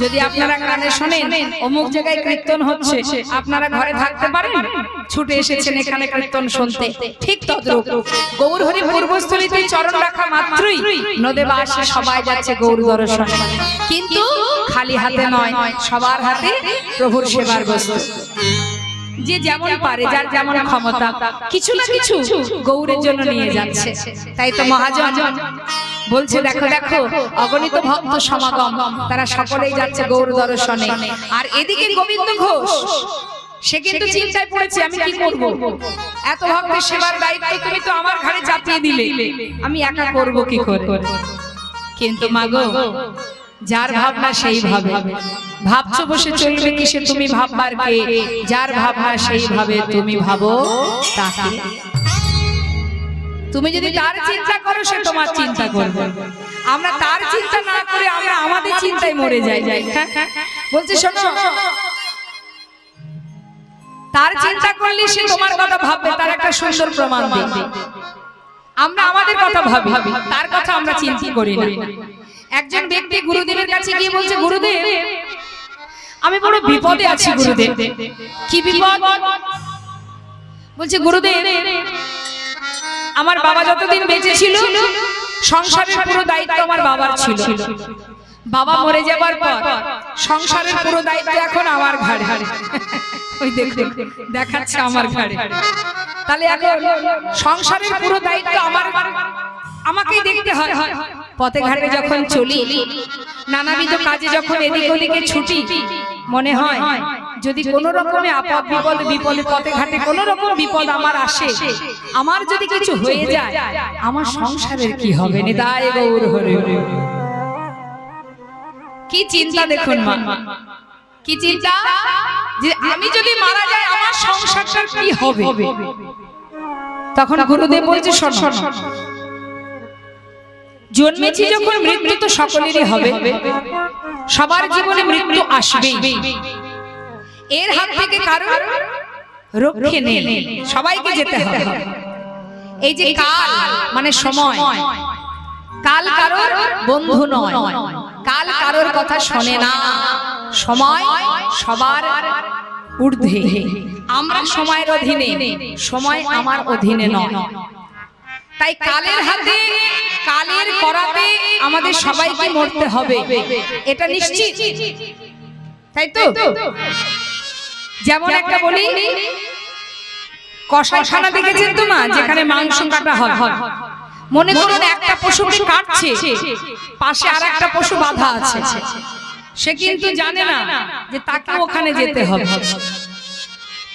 যদি আপনারা কানে শোনেন অমুক জায়গায় কীর্তন হচ্ছে, আপনারা ঘরে থাকতে পারেন, ছুটে এসেছেন এখানে কীর্তন শুনতে। ঠিক তদ্রূপ গৌর হরি পূর্বস্থলীতে চরণ রাখা মাত্রই নদে বাসে সবাই যাচ্ছে গৌর দর্শনে, কিন্তু খালি হাতে নয়, সবার হাতে প্রভুর সেবার বস্তু। যে যেমন পারে, যার যেমন ক্ষমতা, কিছু না কিছু গৌরের জন্য নিয়ে যাচ্ছে। তাই তো মহাজন বলছে, দেখো দেখো অগণিত ভক্ত সমাগম, তারা সকলেই যাচ্ছে গৌর দর্শনে। আর এদিকে গোবিন্দ ঘোষ, সে কিন্তু চিন্তায় পড়েছে, আমি কি করব, এত ভক্তের সেবার দায়িত্ব তুমি তো আমার ঘাড়ে চাপিয়ে দিলে, আমি একা করব কি করে। কিন্তু মাগো, যার ভাবনা সেই ভাবে, ভাবছো বসে চলবে কিসে, তুমি ভাববার কে, যার ভাবনা সেই ভাবে, তুমি ভাবো তাকে। তুমি যদি তার চিন্তা করো, সে তোমার চিন্তা করবে। আমরা তার চিন্তা না করে আমরা আমাদের চিন্তায় মরে যাই। বলছি শোনো, তার চিন্তা করলে সে তোমার কথা ভাববে, তার একটা সুন্দর প্রমাণ দেবে। আমরা আমাদের কথা ভাবি, তার কথা আমরা চিন্তা করি না। একজন ব্যক্তি গুরুদেবের কাছে গিয়ে বলছে, গুরুদেব আমি বড় বিপদে আছি গুরুদেব। কি বিপদ? বলছে, গুরুদেব আমার বাবা যতদিন বেঁচে ছিল সংসারের পুরো দায়িত্ব আমার বাবার ছিল, বাবা মরে যাবার পর সংসারের পুরো দায়িত্ব এখন আমার ঘাড়ে। ওই দেখুন দেখাচ্ছে আমার ঘাড়ে। তাহলে এখন সংসারের পুরো দায়িত্ব আমাকেই দেখতে হয়। পথে ঘাটে যখন চলি, নানাবিধ কাজে যখন এদিক ওদিকে ছুটি, মনে হয় যদি কোনো রকমে আপদ বিপদে পথে ঘাটে কোনো রকম বিপদ আমার আসে, আমার যদি কিছু হয়ে যায়, আমার সংসারের কি হবে। নিতাই গৌর হরি। কি চিন্তা দেখুন মা, কি চিন্তা, যে আমি যদি মারা যাই আমার সংসারটার কি হবে। তখন গুরুদেব বলছে, শোনো, জন্মেছি যখন মৃত্যু তো সকলেরই হবে, সবার জীবনে মৃত্যু আসবেই, এর হাত থেকে কারোর রক্ষে নেই, সবাইকে যেতে হবে। এই যে কাল মানে সময়, কাল কারোর বন্ধু নয়, কাল কারোর কথা শোনে না, সময় সবার ঊর্ধ্বে। আমরা সময়ের অধীনে, সময় আমার অধীনে নয়। তাই কালের হাতে, কালের করাতে আমাদের সবাইকে মরতে হবে, এটা নিশ্চিত। তাই তো? যেমন একটা বলি, কষাইখানা দেখেছেন তো মা, যেখানে মাংস কাটা হয়। মনে করুন একটা পশুকে কাটছে, পাশে আর একটা পশু বাঁধা আছে, সে কিন্তু জানে না যে তাকে ওখানে যেতে হবে।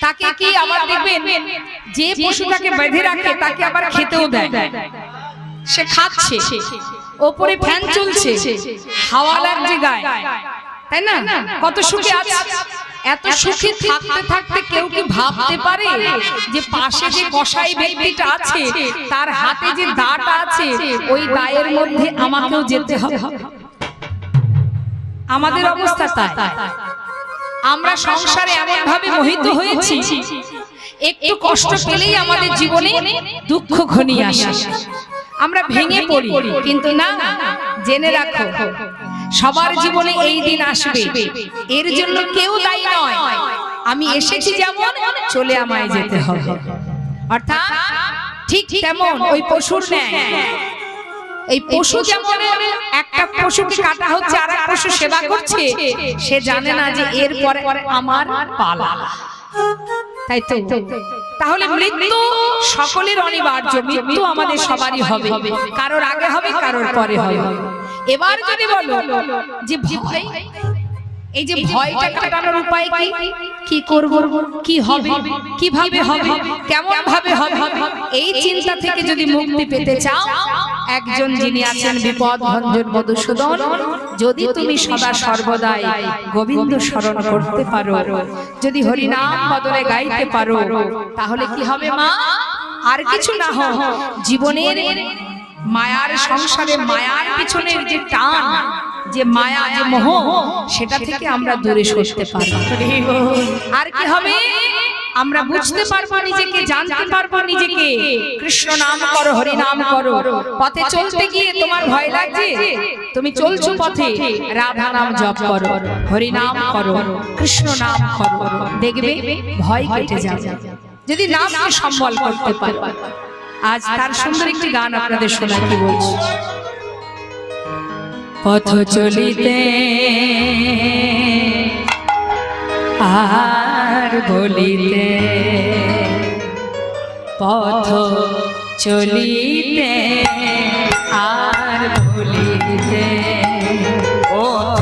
তাকে কি আবার দেখবেন, যে পশুটাকে বেঁধে রাখে তাকে আবার খেতেও দেয়, সে খাচ্ছে, ওপরে ফ্যান চলছে, হাওয়া লাগছে গায়ে, তাই না? কত সুখে আছে। এত সুখে থাকতে থাকতে কেউ কি ভাবতে পারে যে পাশে যে কসাই ব্যক্তিটা আছে তার হাতে যে দাঁড়টা আছে, ওই দায়ের মধ্যে আমাকেও যেতে হবে? আমাদের অবস্থা তাই। আমরা সংসারে এমন ভাবে মোহিত হয়েছি, একটু কষ্ট পেলেই আমাদের জীবনে দুঃখ ঘনিয়ে আসে, আমরা ভেঙে পড়ি। কিন্তু না, জেনে রাখো সবার জীবনে এই দিন আসবে, এর জন্য কেউ দায়ী নয়। আমি এসেছি যেমন, চলে আমায় যেতে হবে। অর্থাৎ ঠিক তেমন ওই পশুর ন্যায়, এই পশু যেমন একটা পশুকে কাটা হচ্ছে আর এক পশু সেবা করছে, সে জানে না যে এর পরে আমার পালা। তাই তো? তাহলে মৃত্যু সকলের অনিবার্য, মৃত্যু আমাদের সবারই হবে, কারোর আগে হবে, কারোর পরে হবে। এবার যদি বলো যে ভয়, এই যে ভয়টা কাটানোর উপায় কি, কি করব, কি হবে, কিভাবে হবে, কেমন ভাবে হবে, এই চিন্তা থেকে যদি মুক্তি পেতে চাও, একজন যিনি আছেন বিপদ ভঞ্জন মধুসূদন, যদি তুমি সদা সর্বদাই গোবিন্দ স্মরণ করতে পারো, যদি হরিনাম বদলে গাইতে পারো, তাহলে কি হবে মা? আর কিছু না হোক, জীবনের মায়ার সংসারে মায়ার পিছনের যে টান, যে মায়া, যে মোহ, সেটা থেকে আমরা দূরে সরতে পারবো। আর কি হবে? আমরা বুঝতে পারবো নিজেকে, জানতে পারবো নিজেকে। কৃষ্ণ নাম করো, হরি নাম করো। পথে চলতে গিয়ে তোমার ভয় লাগছে, তুমি চলছো পথে, রাধা নাম জপ করো, হরি নাম করো, কৃষ্ণ নাম করো, দেখবে ভয় কেটে যাবে যদি নামকে সম্বল করতে পারো। আজ তার সুন্দর একটি গান আপনাদের শোনাই, কি বলছি। পথ চলিতে আর বলিতে, পথ চলিতে আর বলিতে, পথ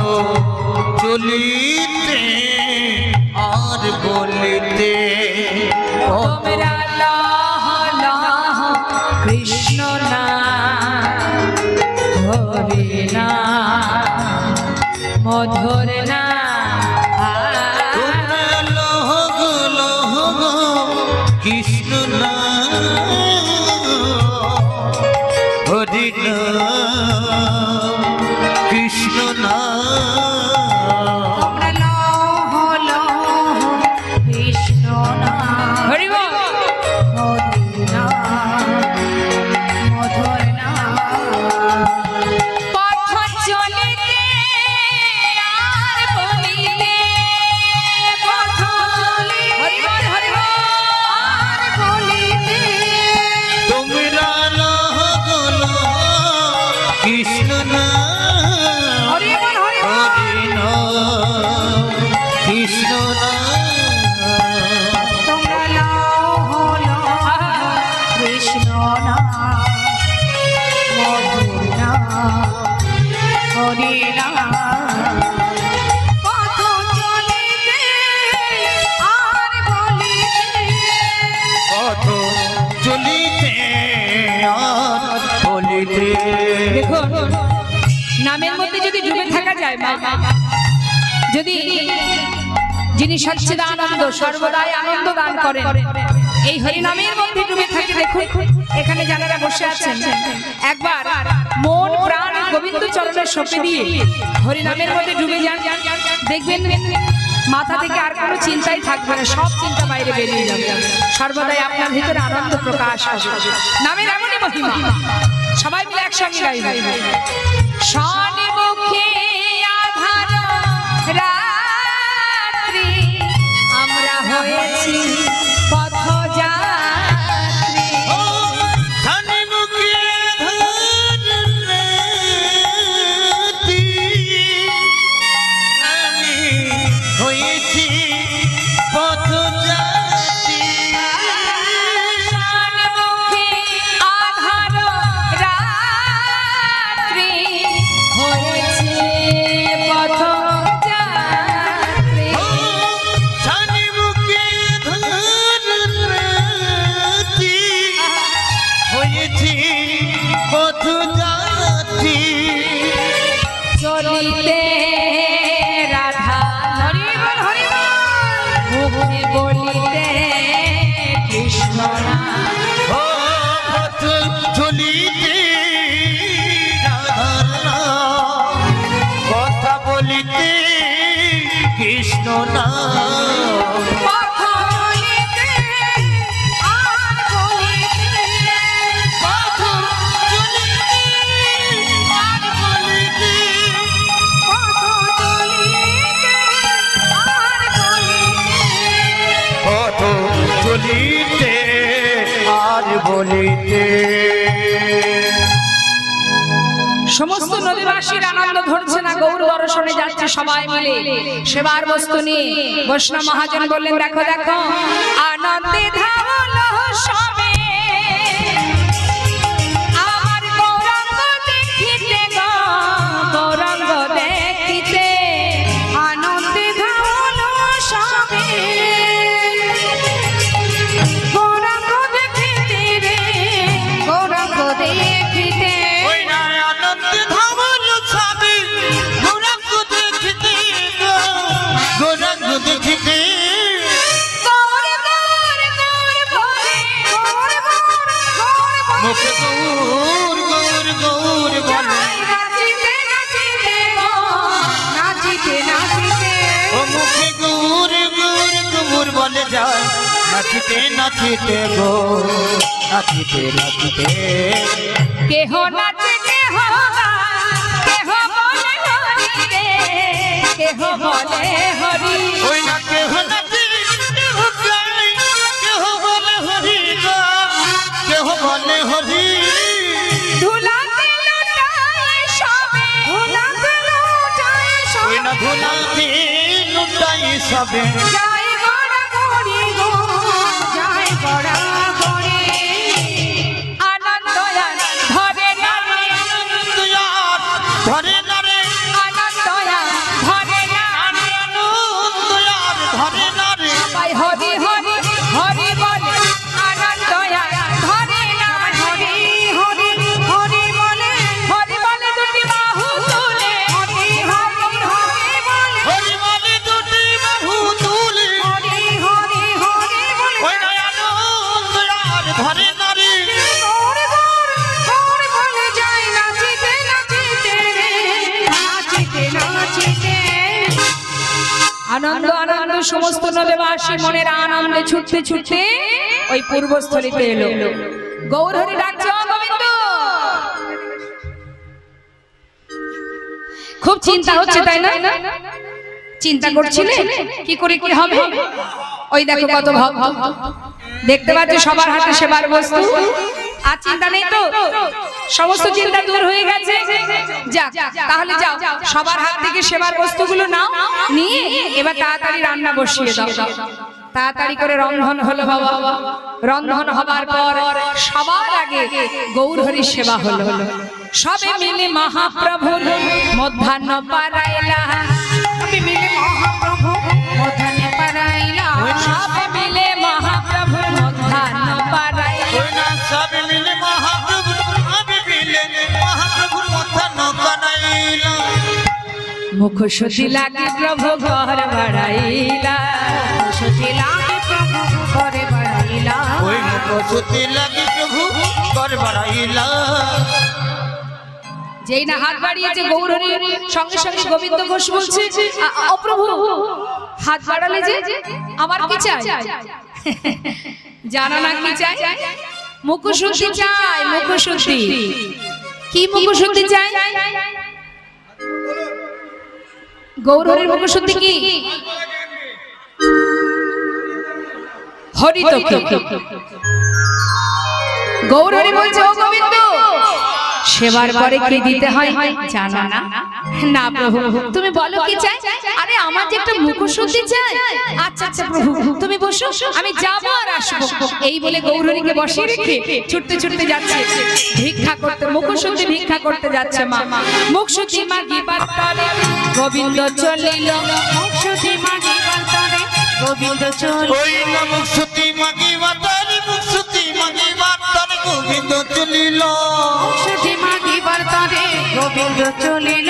চলিতে আর বলিতে, তোমরা লহ লহ কৃষ্ণ নাম, হরি নাম, মধুর নাম, কৃষ্ণ নাম, হরি নাম, কৃষ্ণ নাম, তোমরা লহ লহ কৃষ্ণ নাম, হরি বল, হরি নাম, মধুর নাম, পথ চলিতে আর বলিতে, পথ চলিতে হরি বল, হরি বল আর বলিতে, তোমরা লহ লহ কৃষ্ণ নাম, হরি বল, হরি বল, হরি নাম, কৃষ্ণ নাম, তোমরা লহ লহ কৃষ্ণ নাম, মধুর নাম, হরি নাম, পথ চলিতে আর বলিতে, পথ চলিতে আর বলিতে। দেখুন নামের মধ্যে যদি ডুবে থাকা যায়, যদি যিনি সচ্চিদানন্দ সর্বদাই আনন্দ দান করেন, এই হরি নামের মধ্যে ডুবে থাকে, দেখুন এখানে যারা বসে আছেন, একবার মন প্রাণ গোবিন্দ চরণের সঁপে দিয়ে হরি নামের মধ্যে ডুবে যান, দেখবেন মাথা থেকে আর কোনো চিন্তাই থাকবে না, সব চিন্তা বাইরে বেরিয়ে যাবে, সর্বদাই আপনার ভিতরে আনন্দ প্রকাশ আসবে। নামের এমনই মহিমা, সবাই মিলে একসঙ্গে গাইবে। শনি মুখে আধার রাত্রি, আমরা হয়েছি পথযাত্রী, শনি মুখে ধরতি, আমি হয়েছি পথযাত্রী, শনি মুখে আধার রাত্রি, হয়েছি পথযাত্রী, শনি মুখে ধরতি, হয়েছি পথযাত্রী, চলিতে রাধা, হরি বল, হরি বল, মুখে বলিতে কৃষ্ণ নাম, ও পথ চলিতে রাধার নাম, কথা বলিতে কৃষ্ণ নাম, পথ চলিতে আর বলিতে, পথ চলিতে আর বলিতে, পথ চলিতে আর বলিতে, পথ চলিতে আর বলিতে। সমস্ত নদীবাসীর আনন্দ ধরছে না, গৌর দর্শনে যাচ্ছে সবাই মিলে সেবার বস্তু নিয়ে। বৈষ্ণব মহাজন বললেন, দেখো দেখো আনন্দে ধাবলো সবে, আমার গৌরাঙ্গ দেখিতে গো, গৌরাঙ্গ দেখিতে, আনন্দে ধাবলো সবে, গৌরাঙ্গ দেখিতে রে, গৌরাঙ্গ দেখিতে, ওই না আনন্দে ধামল সাবি, গৌরাঙ্গ দেখিতে গো, গৌরাঙ্গ দেখিতে, গৌর গৌর গৌর ভরে, গৌর নাচিতে নাচিতে গো নাচিতে নাচিতে কেহ নাচে কেহ কেহ বলে হরি রে, কেহ বলে হরি। ওই না কেহ নাচে কেহ গায়, কেহ বলে হরি গো কেহ বলে হরি। ধুলাতে লুটায় সবে, ধুলাতে লুটায় সবে, ওই না ধুলাতে লুটায় সবে। যায় গড়া গড়ি গো, যায় গড়া গড়ি। আনন্দ ধরে নারে, আনন্দ আর ধরে না রে, আনন্দ ধরে না, আনন্দ আর ধরে না রে। সবাই হরি হরি হরি বলে, আনন্দ ধরে না, হরি হরি হরি বলে, হরি বলে দুটি বাহু তুলে, হরি হরি হরি বলে, হরি বলে দুটি বাহু তুলে, হরি হরি হরি বলে। ওই না আনন্দ আর ধরে না রে। গৌর গৌর গৌর বলে যায় নাচিতে নাচিতে রে, নাচিতে নাচিতে। আনন্দ আনন্দ সমস্ত নদেবাসী মনের আনন্দে ছুটতে ছুটতে ওই পূর্বস্থলিতে এলো। গৌর হরি ডাকছে, ও গোবিন্দ। খুব চিন্তা হচ্ছে তাই না? চিন্তা করছিলে কি করে কি হবে? ওই দেখো কত ভক্ত, দেখতে পাচ্ছ সবার হাতে সেবার বস্তু। আর চিন্তা নেই তো, সমস্ত চিন্তা দূর হয়ে গেছে। যাক, তাহলে যাও সবার হাত থেকে সেবার বস্তুগুলো নাও, নিয়ে এবার তাড়াতাড়ি রান্না বসিয়ে দাও। তাড়াতাড়ি করে রন্ধন হলো বাবা। রন্ধন হবার পর সবার আগে গৌর হরির সেবা হলো। সবে মিলে মহাপ্রভুর মধ্যাহ্ন পারাইলা, সবে মিলে মহাপ্রভু মধ্যাহ্ন পারাইলা, সবে মিলে মহাপ্রভুর মধ্যাহ্ন পারাইলা। ওই না সব মিলে মহাপ্রভু, সবে মিলে মহাপ্রভুর মধ্যাহ্ন বানাইলা। মুখ শুদ্ধি লাগে প্রভু ঘর বাড়াইলা, শুদ্ধি লাগে প্রভু ঘরে বাড়াইলা। ওই মুখ শুদ্ধি লাগে প্রভু ঘর বাড়াইলা। যেই না হাত বাড়িয়েছে গৌর হরির সঙ্গে সঙ্গে গোবিন্দ ঘোষ বলছে, ও প্রভু হাত বাড়ালে যে আমার কি চাই? জানো না কি চাই? মুখশুদ্ধি চাই, মুখশুদ্ধি। কি মুখশুদ্ধি চাই? গৌর হরির মুখশুদ্ধি কি? হরি তো গৌর হরি বলছে, ও গোবিন্দ সেবার পরে কি দিতে হয় জানো না? না প্রভু, তুমি বলো কি চাই? আরে আমার যে একটা মুখশুদ্ধি চাই। আচ্ছা আচ্ছা প্রভু তুমি বসো, আমি যাবো আর আসবো। এই বলে গৌর হরিকে বসিয়ে রেখে ছুটতে ছুটতে যাচ্ছে ভিক্ষা করতে, মুখশুদ্ধি ভিক্ষা করতে যাচ্ছে মা। মুখশুদ্ধি মাগিবার তরে গোবিন্দ চলিল, মুখশুদ্ধি মাগিবার তরে গোবিন্দ চলিল। ওই না মুখ শুদ্ধি মাগিবার তরে, মুখ শুদ্ধি মাগিবার তরে গোবিন্দ চলিল। মুখশুদ্ধি মাগিবার তরে গোবিন্দ চলিল।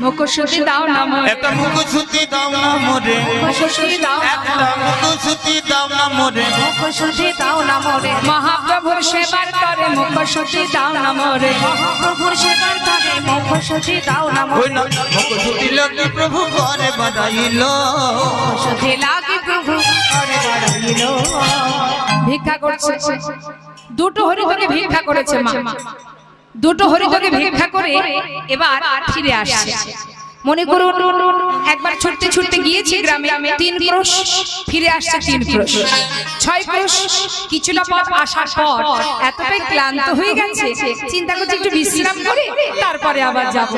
মুখশুদ্ধি দাও না মোরে, একটা মুখ শুদ্ধি দাও না মোরে, মুখশুদ্ধি দাও না একটা মুখ শুদ্ধি দাও না মোরে। মুখশুদ্ধি দাও না মোরে, মহাপ্রভুর সেবার তরে মুখশুদ্ধি দাও না মোরে, মহাপ্রভুর সেবার তরে মুখশুদ্ধি দাও না ওই মোরে। না মুখ শুদ্ধি লাগে প্রভু ঘরে বাড়াইল। মুখশুদ্ধি লাগে প্রভু ঘরে বাড়াইল। ভিক্ষা করছে, দুটো হরি তোকে ভিক্ষা করেছে মা। দুটো হরি তোকে ভিক্ষা করে এবার ফিরে আসছে। মনে করুন একবার ছুটতে ছুটতে গিয়েছি গ্রামে, 3 ক্রোশ, ফিরে আসছে 3 ক্রোশ, 6 ক্রোশ। কিছুটা পথ আসার পর এতটাই ক্লান্ত হয়ে গেছে, চিন্তা করছে একটু বিশ্রাম করে তারপরে আবার যাব।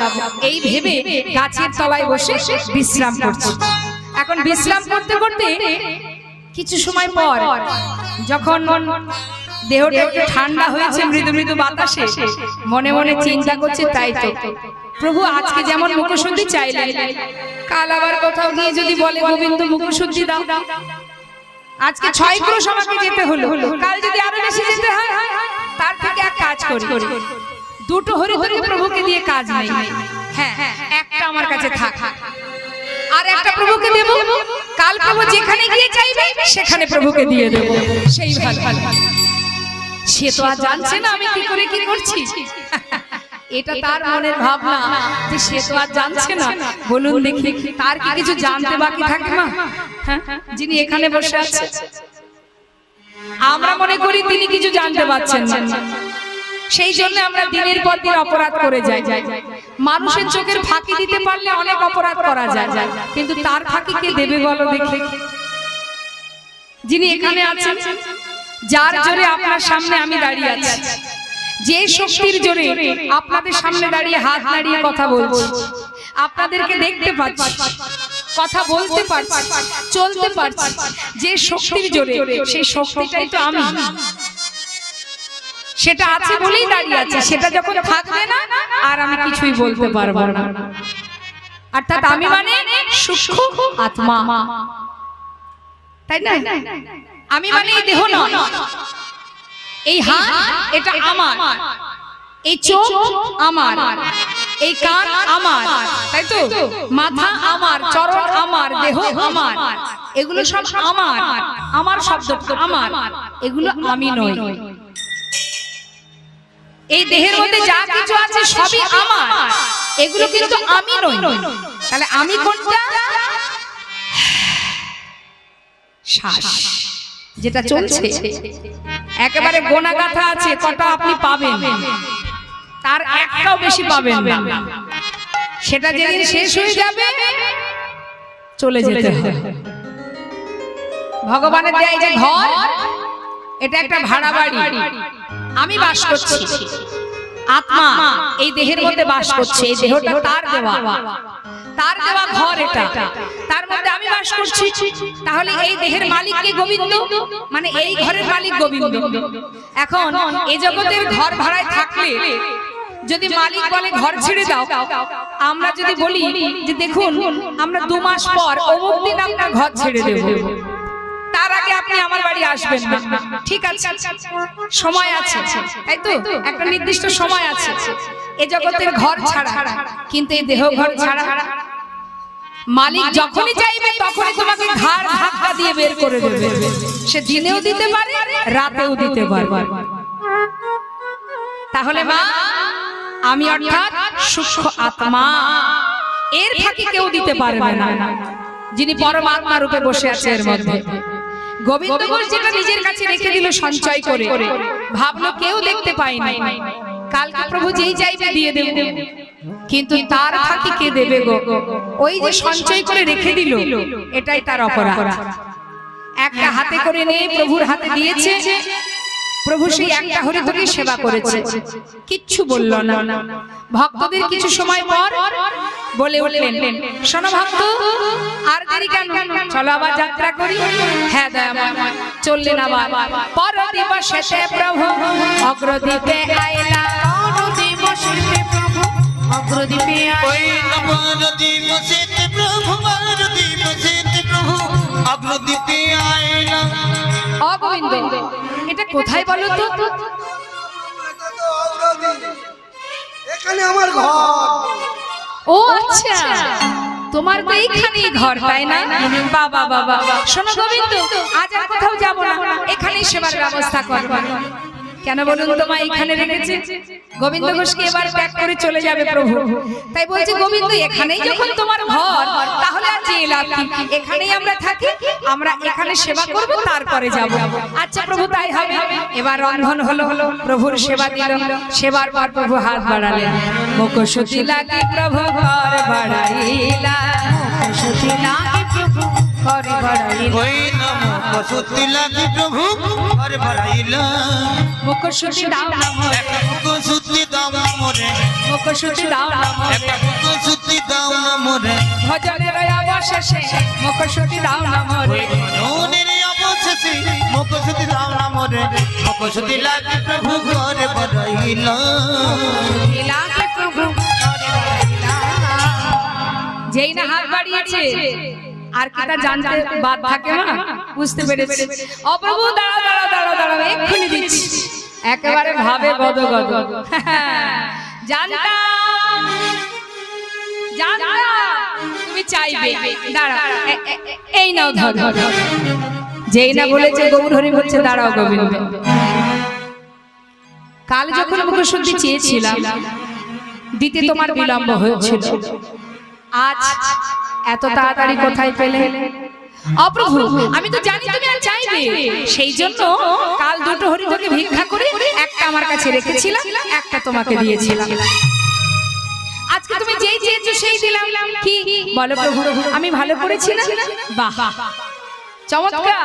এই ভেবে গাছের তলায় বসে বিশ্রাম করছে। এখন বিশ্রাম করতে করতে কিছু সময় পর যখন দেহটা একটু ঠান্ডা হয়েছে, মৃদু মৃদু বাতাসে, মনে মনে চিন্তা করছে, তাই তো প্রভু আজকে যেমন মুখশুদ্ধি চাইলেন, কাল আবার কোথাও গিয়ে যদি বলে গোবিন্দ মুখশুদ্ধি দাও, আজকে 6 ক্রোশ আমাকে যেতে হলো, কাল যদি আরো বেশি যেতে হয়, তার থেকে এক কাজ করি, দুটো হরি হরি প্রভুকে দিয়ে কাজ নেই। হ্যাঁ, একটা আমার কাছে থাক, আর একটা প্রভুকে দেব। কাল প্রভু যেখানে গিয়ে চাইবে সেখানে প্রভুকে দিয়ে দেব। সেই ভালো। সে তো আর জানছে না আমি কি করে কি করছি। এটা তার মনের ভাবনা যে সে তো আর জানছে না। বলুন দেখি তার কি কিছু জানতে বাকি থাকে মা? হ্যাঁ, যিনি এখানে বসে আছে আমরা মনে করি তিনি কিছু জানতে পারছেন না, সেই জন্য আমরা দিনের পর দিন অপরাধ করে যাই। মানুষের চোখের ফাঁকি দিতে পারলে অনেক অপরাধ করা যায়, কিন্তু তার ফাঁকি কে দেবে বলো দেখি? যিনি এখানে আছেন, যার জোরে আপনার সামনে আমি দাঁড়িয়ে আছি, যে শক্তির জোরে আপনাদের সামনে দাঁড়িয়ে হাত নাড়িয়ে কথা বলছি, আপনাদেরকে দেখতে পাচ্ছি, কথা বলতে পারছি, চলতে পারছি, যে শক্তির জোরে, সেই শক্তিটাই তো আমি। সেটা আছে বলেই দাঁড়িয়ে আছে, সেটা যখন থাকবে না আর আমি কিছুই বলতে পারবো না। অর্থাৎ আমি মানে সূক্ষ্ম আত্মা, তাই না? আমি মানে এই দেহ নয়, এই হাত এটা আমার, এই চোখ আমার, এই কান আমার, তাই তো? মাথা আমার, চরণ আমার, দেহ আমার, এগুলো সব আমার। আমার শব্দ আমার, এগুলো আমি নই। এই দেহের মধ্যে যা কিছু আছে সবই আমার, এগুলো কিন্তু আমি নই। তাহলে আমি কোনটা? শ্বাস যেটা চলছে, একেবারে গোনা গাথা আছে, কটা আপনি পাবেন, তার একটাও বেশি পাবেন না। সেটা যেদিন শেষ হয়ে যাবে চলে যেতে হবে। ভগবানের দেয় যে ঘর, এটা একটা ভাড়া বাড়ি, আমি বাস করছি, আত্মা এই দেহের মধ্যে বাস করছে, এই দেহটা তার দেওয়া, তার দেওয়া ঘর এটা, তার মধ্যে আমি বাস করছি। তাহলে এই দেহের মালিক কে? গোবিন্দ, মানে এই ঘরের মালিক গোবিন্দ। এখন এই জগতের ঘর ভাড়ায় থাকলে যদি মালিক বলে ঘর ছেড়ে দাও, আমরা যদি বলি যে দেখুন আমরা 2 মাস পর অমুক দিন আপনার ঘর ছেড়ে দেব, তার আগে আপনি আমার বাড়ি আসবেন না, ঠিক আছে, সময় আছে, তাই তো? একটা নির্দিষ্ট সময় আছে এই জগতের ঘর ছাড়া। কিন্তু এই দেহ ঘর ছাড়া মালিক যখনই চাইবে তখনই তোমাকে ঘাড় ধাক্কা দিয়ে বের করে দেবে। সে দিনেও দিতে পারে, রাতেও দিতে পারে। তাহলে মা আমি অর্থাৎ সূক্ষ্ম আত্মা, এর ফাঁকি কেউ দিতে পারবে না, যিনি পরমাত্মা রূপে বসে আছে এর মধ্যে। গোবিন্দ ঘোষ যেটা নিজের কাছে রেখে দিল সঞ্চয় করে, ভাবলো কেউ দেখতে পায়নি, কালকে প্রভু যেই চাইবে দিয়ে দেব, কিন্তু তার ফাঁকি কে দেবে গো? ওই যে সঞ্চয় করে রেখে দিল, এটাই তার অপরাধ। একটা হাতে করে নিয়ে প্রভুর হাতে দিয়েছে, প্রভু সেই একটা হরিতকে সেবা করেছে, কিচ্ছু বলল না। ভক্তদের কিছু সময় পর বলে উঠলেন, শোনো ভক্ত, আর দেরি কেন, চলো আবার যাত্রা করি। হ্যাঁ দয়াময়, চললেন আবার। পর দিবসে প্রভু অগ্রদ্বীপে আইলা, অগ্রদ্বীপে অগ্রদ্বীপে আইলা। অগোবিন্দ এটা কোথায় বলো তো? এখানে আমার ঘর। ও আচ্ছা, তোমার তো এইখানেই ঘর, তাই না? বাবা বাবা, শোনো গোবিন্দ, আজ আর কোথাও যাব না, এখানেই সেবার ব্যবস্থা করব। কেন বলুন তো মা, এখানে রেখেছে। গোবিন্দ ঘোষকে এবার ত্যাগ করে চলে যাবে প্রভু, তাই বলছে গোবিন্দ এখানেই যখন তোমার ঘর, তাহলে আর যে লাভ কি, এখানেই আমরা থাকি, আমরা এখানে সেবা করব, তারপরে যাব। আচ্ছা প্রভু তাই হবে। এবার রন্ধন হলো, প্রভুর সেবা দিল, সেবার পর প্রভু হাত বাড়ালেন, মুখশুতি লাগি প্রভু ঘর বাড়াইলা, মুখশুতি লাগি প্রভু ঘর বাড়াইলা, ওই নাম মুখশুতি লাগি প্রভু ঘর বাড়াইলা। মুখশুতি দাও না মোরে, মুখশুতি দাও না মোরে, মুখশুতি দাও না মোরে, মুখশুতি দাও না মোরে, ভজনের অবশেষে মুখশুতি দাও না মোরে, ভজনের অবশেষে মুখশুতি দাও না মোরে, মুখশুতি লাগি প্রভু ঘর বাড়াইলা, লাগি প্রভু ঘর বাড়াইলা। যেই না হাত বাড়িয়েছে আর কিটা জানতে বাদ থাকে না, বুঝতে পেরেছি। ও প্রভু দাঁড়াও দাঁড়াও দাঁড়াও দাঁড়াও, এক্ষুনি দিচ্ছি। একেবারে ভাবে গদগদ, জানতাম জানতাম তুমি চাইবে, দাঁড়াও, এই নাও ধর। যেই না বলেছে গৌর হরি বলছে দাঁড়াও গোবিন্দ, কাল যখন মুখশুদ্ধি চেয়েছিলাম দিতে তোমার বিলম্ব হয়েছিল, আজ এত তাড়াতাড়ি কোথায় পেলে? অপ্রভু, আমি তো জানি তুমি আর চাইবে, সেই জন্য কাল দুটো হরিণকে ভিক্ষা করে একটা আমার কাছে রেখেছিলাম, একটা তোমাকে দিয়েছিলাম। আজকে তুমি যেই চেয়েছো সেই দিলাম। কি বলো প্রভু, আমি ভালো করেছি না? বাহ, চমৎকার।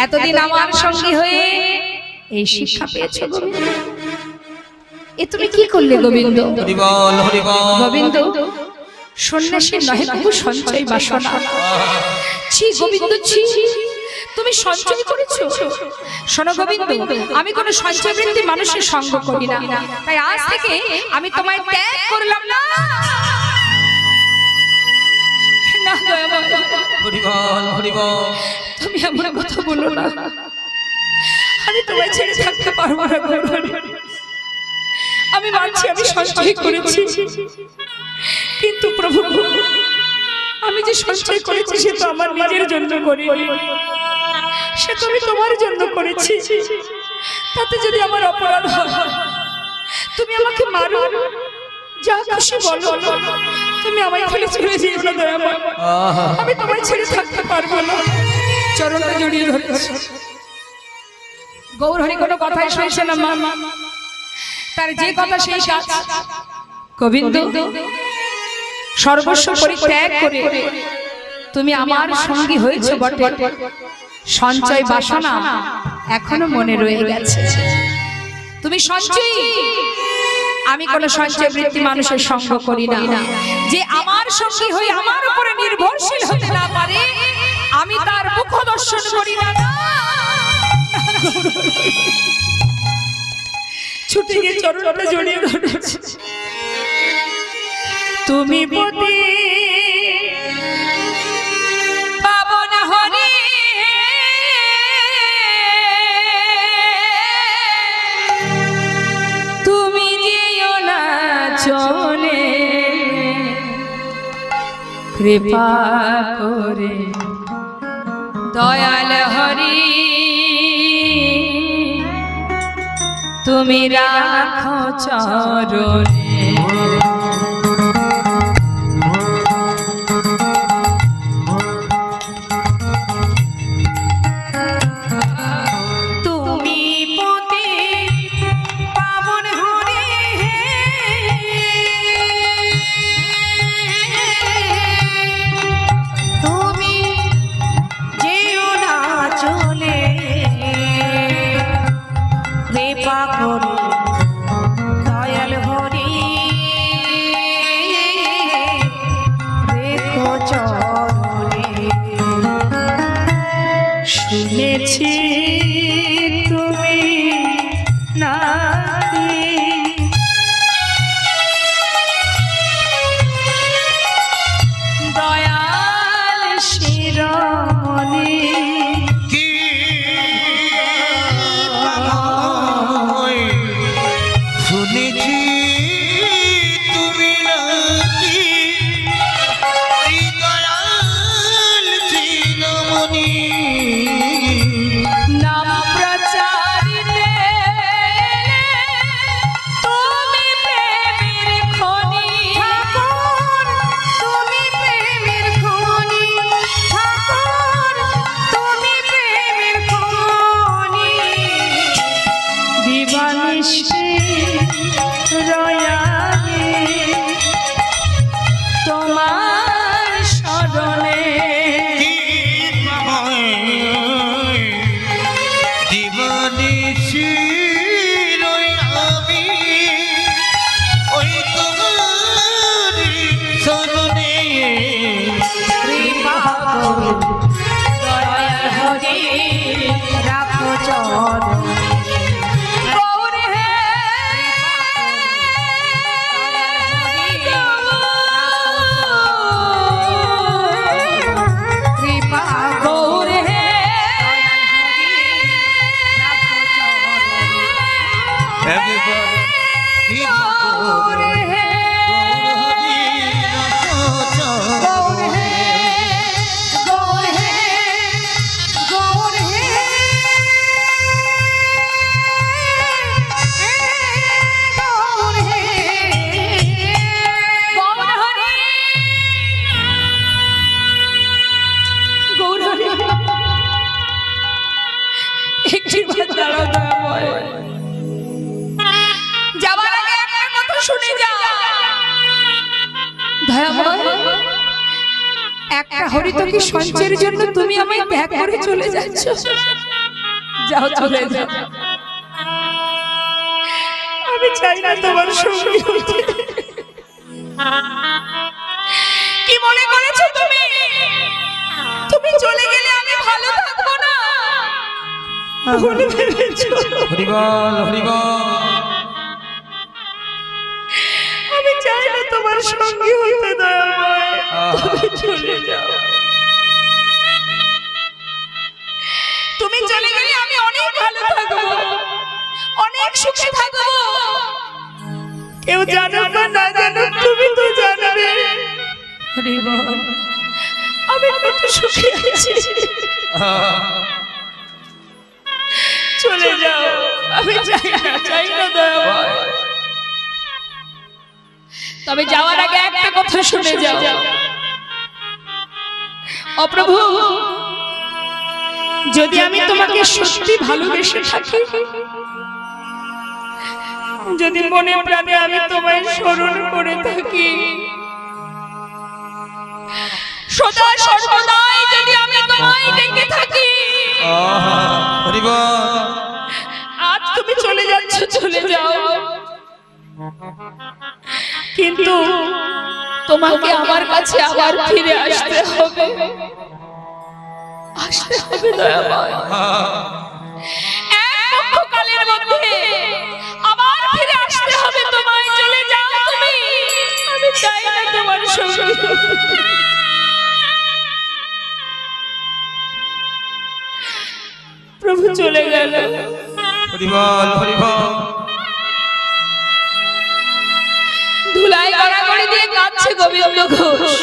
এতদিন আমার সঙ্গী হয়ে এই শিক্ষা পেয়েছো গোবিন্দ। এ তুমি কি করলে গোবিন্দ? গোবিন্দ, সন্ন্যাসীর নহে প্রভু সঞ্চয় বাসনা। ছি গোবিন্দ, ছি, তুমি সঞ্চয় করেছো? শোনো গোবিন্দ, আমি কোনো সঞ্চয় বৃত্তি মানুষের সঙ্গ করি না, তাই আজ থেকে আমি তোমায় ত্যাগ করলাম না। তুমি আমার কথা বলো না, আমি তোমায় ছেড়ে থাকতে পারবো না। আমি মানছি আমি সঞ্চয় করেছি, কিন্তু প্রভু আমি যে সঞ্চয় করেছি সে তো আমার নিজের জন্য করিনি, সে তো আমি তোমার জন্য করেছি। তাতে যদি আমার অপরাধ হয়, তুমি আমাকে মারো, যা খুশি বলো, তুমি আমায় ফেলে চলে যেও না দয়াময়, আমি তোমায় ছেড়ে থাকতে পারবো না। চরণটা জড়িয়ে ধরেছি। গৌরহরি কোনো কথাই শুনছে না মা, তার যে কথা সেই কাজ। গোবিন্দ, সর্বস্ব পরিত্যাগ করে তুমি আমার সঙ্গী হয়েছো বটে, সঞ্চয় বাসনা এখনো মনে রয়ে গেছে। তুমি সঞ্চয়ী, আমি কোন সঞ্চয় বৃত্তি মানুষের সঙ্গ করি না। যে আমার সঙ্গী হয়ে আমার উপরে নির্ভরশীল হতে না পারে, আমি তার মুখ দর্শন করি না। ছুটে গিয়ে চরণটা জড়িয়ে ধরেছে। তুমি পতি পাবন হরি, তুমি যেও না চলে, কৃপা করে দয়াল হরি তুমি রাখো চরণে। শুনেছি তুমি নাকি দয়াল শিরোমণি, কি শুনেছি তুমি নাকি ওই দয়াল শিরোমণি, নাম প্রচারিতে তুমি প্রেমের খনি ঠাকুর, তুমি প্রেমের খনি ঠাকুর, তুমি প্রেমের খনি, দিবানিশি রয়ামি তোমার শরণে। দিবানিশি রই আমি ওই তোমারি শরণে, কৃপা করো দয়াল হরি রাখো চরণে। গৌর হে কৃপা, গৌর হে everybody গৌর হে গৌর হে গৌর হে গৌর হে একটা হরিতকি সঞ্চয়ের জন্য তুমি আমায় ত্যাগ করে চলে যাচ্ছ। যাও, চলে যাও। আমি চাই না তোমার সঙ্গী হতে। কি মনে করেছো তুমি? তুমি চলে গেলে আমি ভালো থাকবো না? ভুল ভেবেছো। হরি বল, হরি বল। আমি চাই না তোমার সঙ্গী হতে। দয়াময়, তুমি চলে যাও। তুমি চলে গেলে আমি অনেক ভালো থাকবো, অনেক সুখে থাকবো। কেউ জানো বা না জানো, তুমি তো জানবে। হরি বল, আমি কত সুখে আছি। চলে যাও, আমি চাই না দয়াময়। তবে যাওয়ার আগে একটা কথা শুনে যাও। ও প্রভু, যদি আমি তোমাকে সত্যি ভালোবেসে থাকি, যদি মনে প্রাণে আমি তোমায় স্মরণ করে থাকি, সদা সর্বদাই যদি আমি তোমায় ডেকে থাকি, আজ তুমি চলে যাচ্ছ, চলে যাও। কিন্তু তোমাকে আমার কাছে আবার ফিরে আসতে হবে, আসতে হবে দয়াময়। এক পক্ষকালের মধ্যে আবার ফিরে আসতে হবে তোমায়। চলে যাও তুমি, আমি চাই না তোমার সঙ্গে। প্রভু চলে গেল। হরি বল, হরি বল। ধুলাই গড়াগড়ি দিয়ে কাঁদছে গোবিন্দ ঘোষ।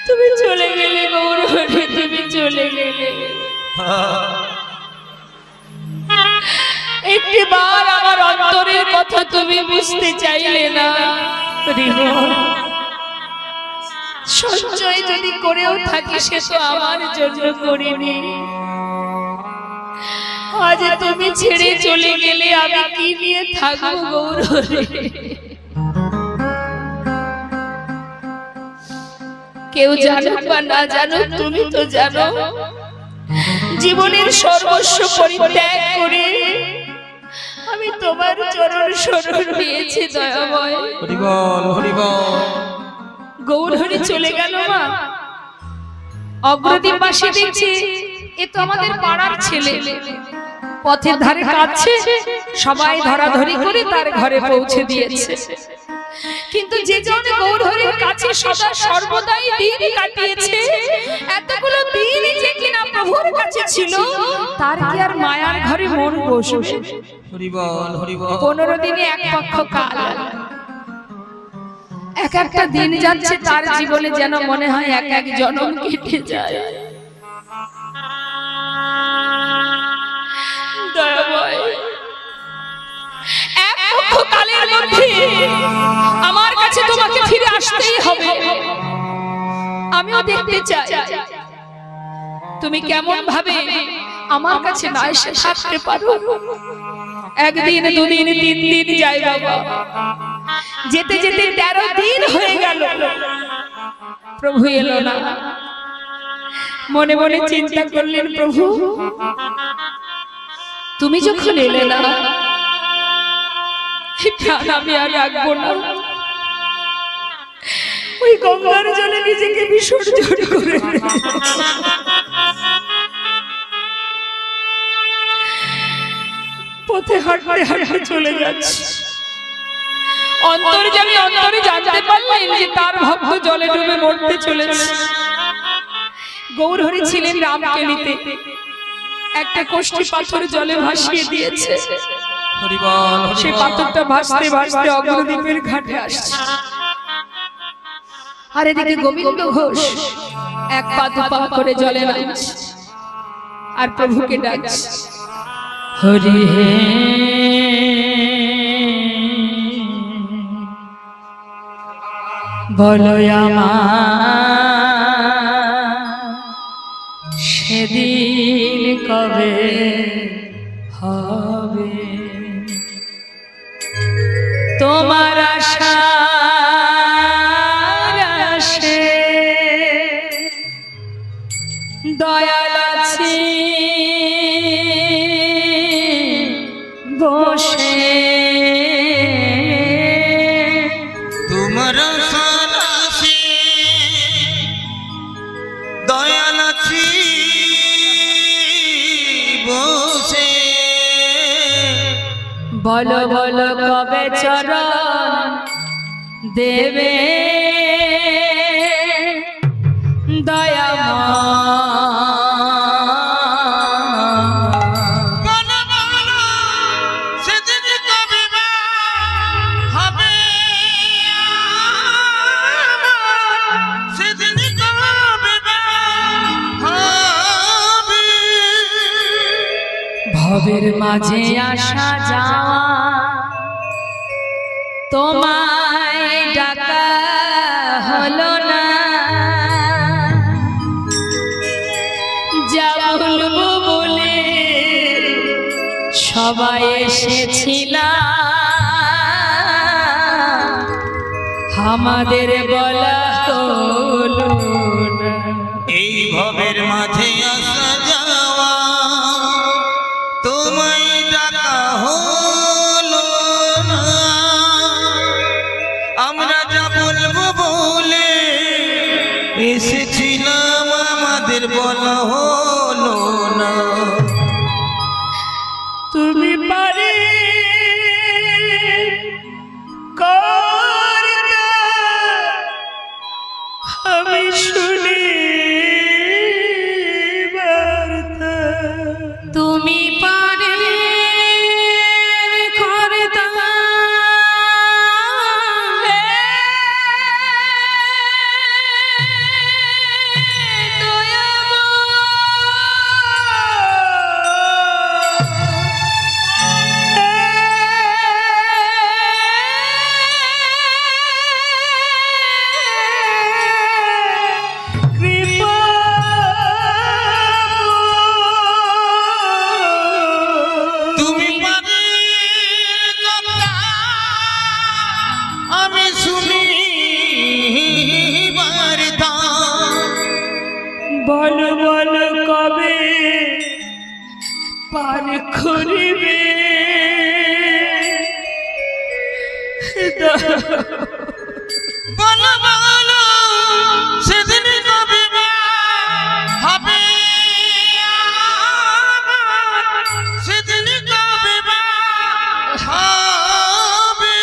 তুমি চলে গেলে গৌরহরি, তুমি চলে গেলে। একটি বার আমার অন্তরের কথা তুমি বুঝতে চাইলে না। সঞ্চয় যদি করেও থাকি, সে তো আমার জন্য করিনি। আজ তুমি ছেড়ে চলে গেলে আমি কি নিয়ে থাকবো গৌরহরি? কেউ জানো বা না জানো, তুমি তো জানো, জীবনের সর্বস্ব পরিত্যাগ করে আমি তোমার চরণ শরণ পেয়েছি দয়াময়। হরি বল, হরি বল। গৌরহরি চলে গেল মা। অগ্রদীপ বাসী দেখছি, এ তো আমাদের পাড়ার ছেলে, পথের ধারে কাঁদছে, সবাই ধরাধরি করে তার ঘরে পৌঁছে দিয়েছে। কিন্তু যে জন গৌরহরির কাছে সদা সর্বদাই দিন কাটিয়েছে, এতগুলো দিন যে কিনা প্রভুর কাছে ছিল, তার কি আর মায়ার ঘরে মন বসবে? হরি বল, হরি বল। 15 দিনে এক পক্ষ কাল। এক একটা দিন যাচ্ছে তার জীবনে, যেন মনে হয় এক এক জন্ম কেটে যায়। দয়াময়, এক পক্ষ কালের মধ্যে আমার কাছে তোমাকে ফিরে আসতেই হবে। আমিও দেখতে চাই তুমি কেমন ভাবে আমার কাছে না এসে থাকতে পারো। একদিন, দুদিন, 3 দিন যায় বাবা, যেতে যেতে 13 দিন হয়ে গেল, প্রভু এলো না। মনে মনে চিন্তা করলেন, প্রভু তুমি যখন এলে না, প্রাণ আমি আর রাখবো না। ওই গঙ্গার জলে নিজেকে বিসর্জন করে পথে হাঁটতে হাঁটতে চলে যাচ্ছে। অন্তর্যামী অন্তরে জানতে পারলেন যে তার ভক্ত জলে ডুবে মরতে চলেছে। গৌরহরি ছিলেন রামকেলিতে, একটা কোষ্ঠী পাথর জলে ভাসিয়ে দিয়েছে। সে পাথরটা ভাসতে ভাসতে অগ্রদ্বীপের ঘাটে আসছে। আর এদিকে গোবিন্দ ঘোষ এক পা দু পা করে জলে নামছে আর প্রভুকে ডাকছে, হরি হে বলো আমার সেদিন কবে হবে। তোমার আশার আশে দয়াল আছি বসে তোমার সারাসে দয়াল আছি বসে বলো বলো কবে চরণ দেবে ভবের মাঝে আসা যাওয়া তোমায় ডাকা হলো না যা বলবো বলে সবাই এসেছিল আমাদের বলা হলো না এই ভবের মাঝে আসা যাওয়া তোমায় ডাকা হলো না আমরা যা বলবো বলে এসেছিলাম আমাদের বলা হলো না তুমি পারে করতে আমি শুনি বার্তা তুমি পারে করতে আমি শুনি বার্তা বলো বলো কবে পার করিবে বলো বলো সেদিন কবে হবে সেদিন কবে হবে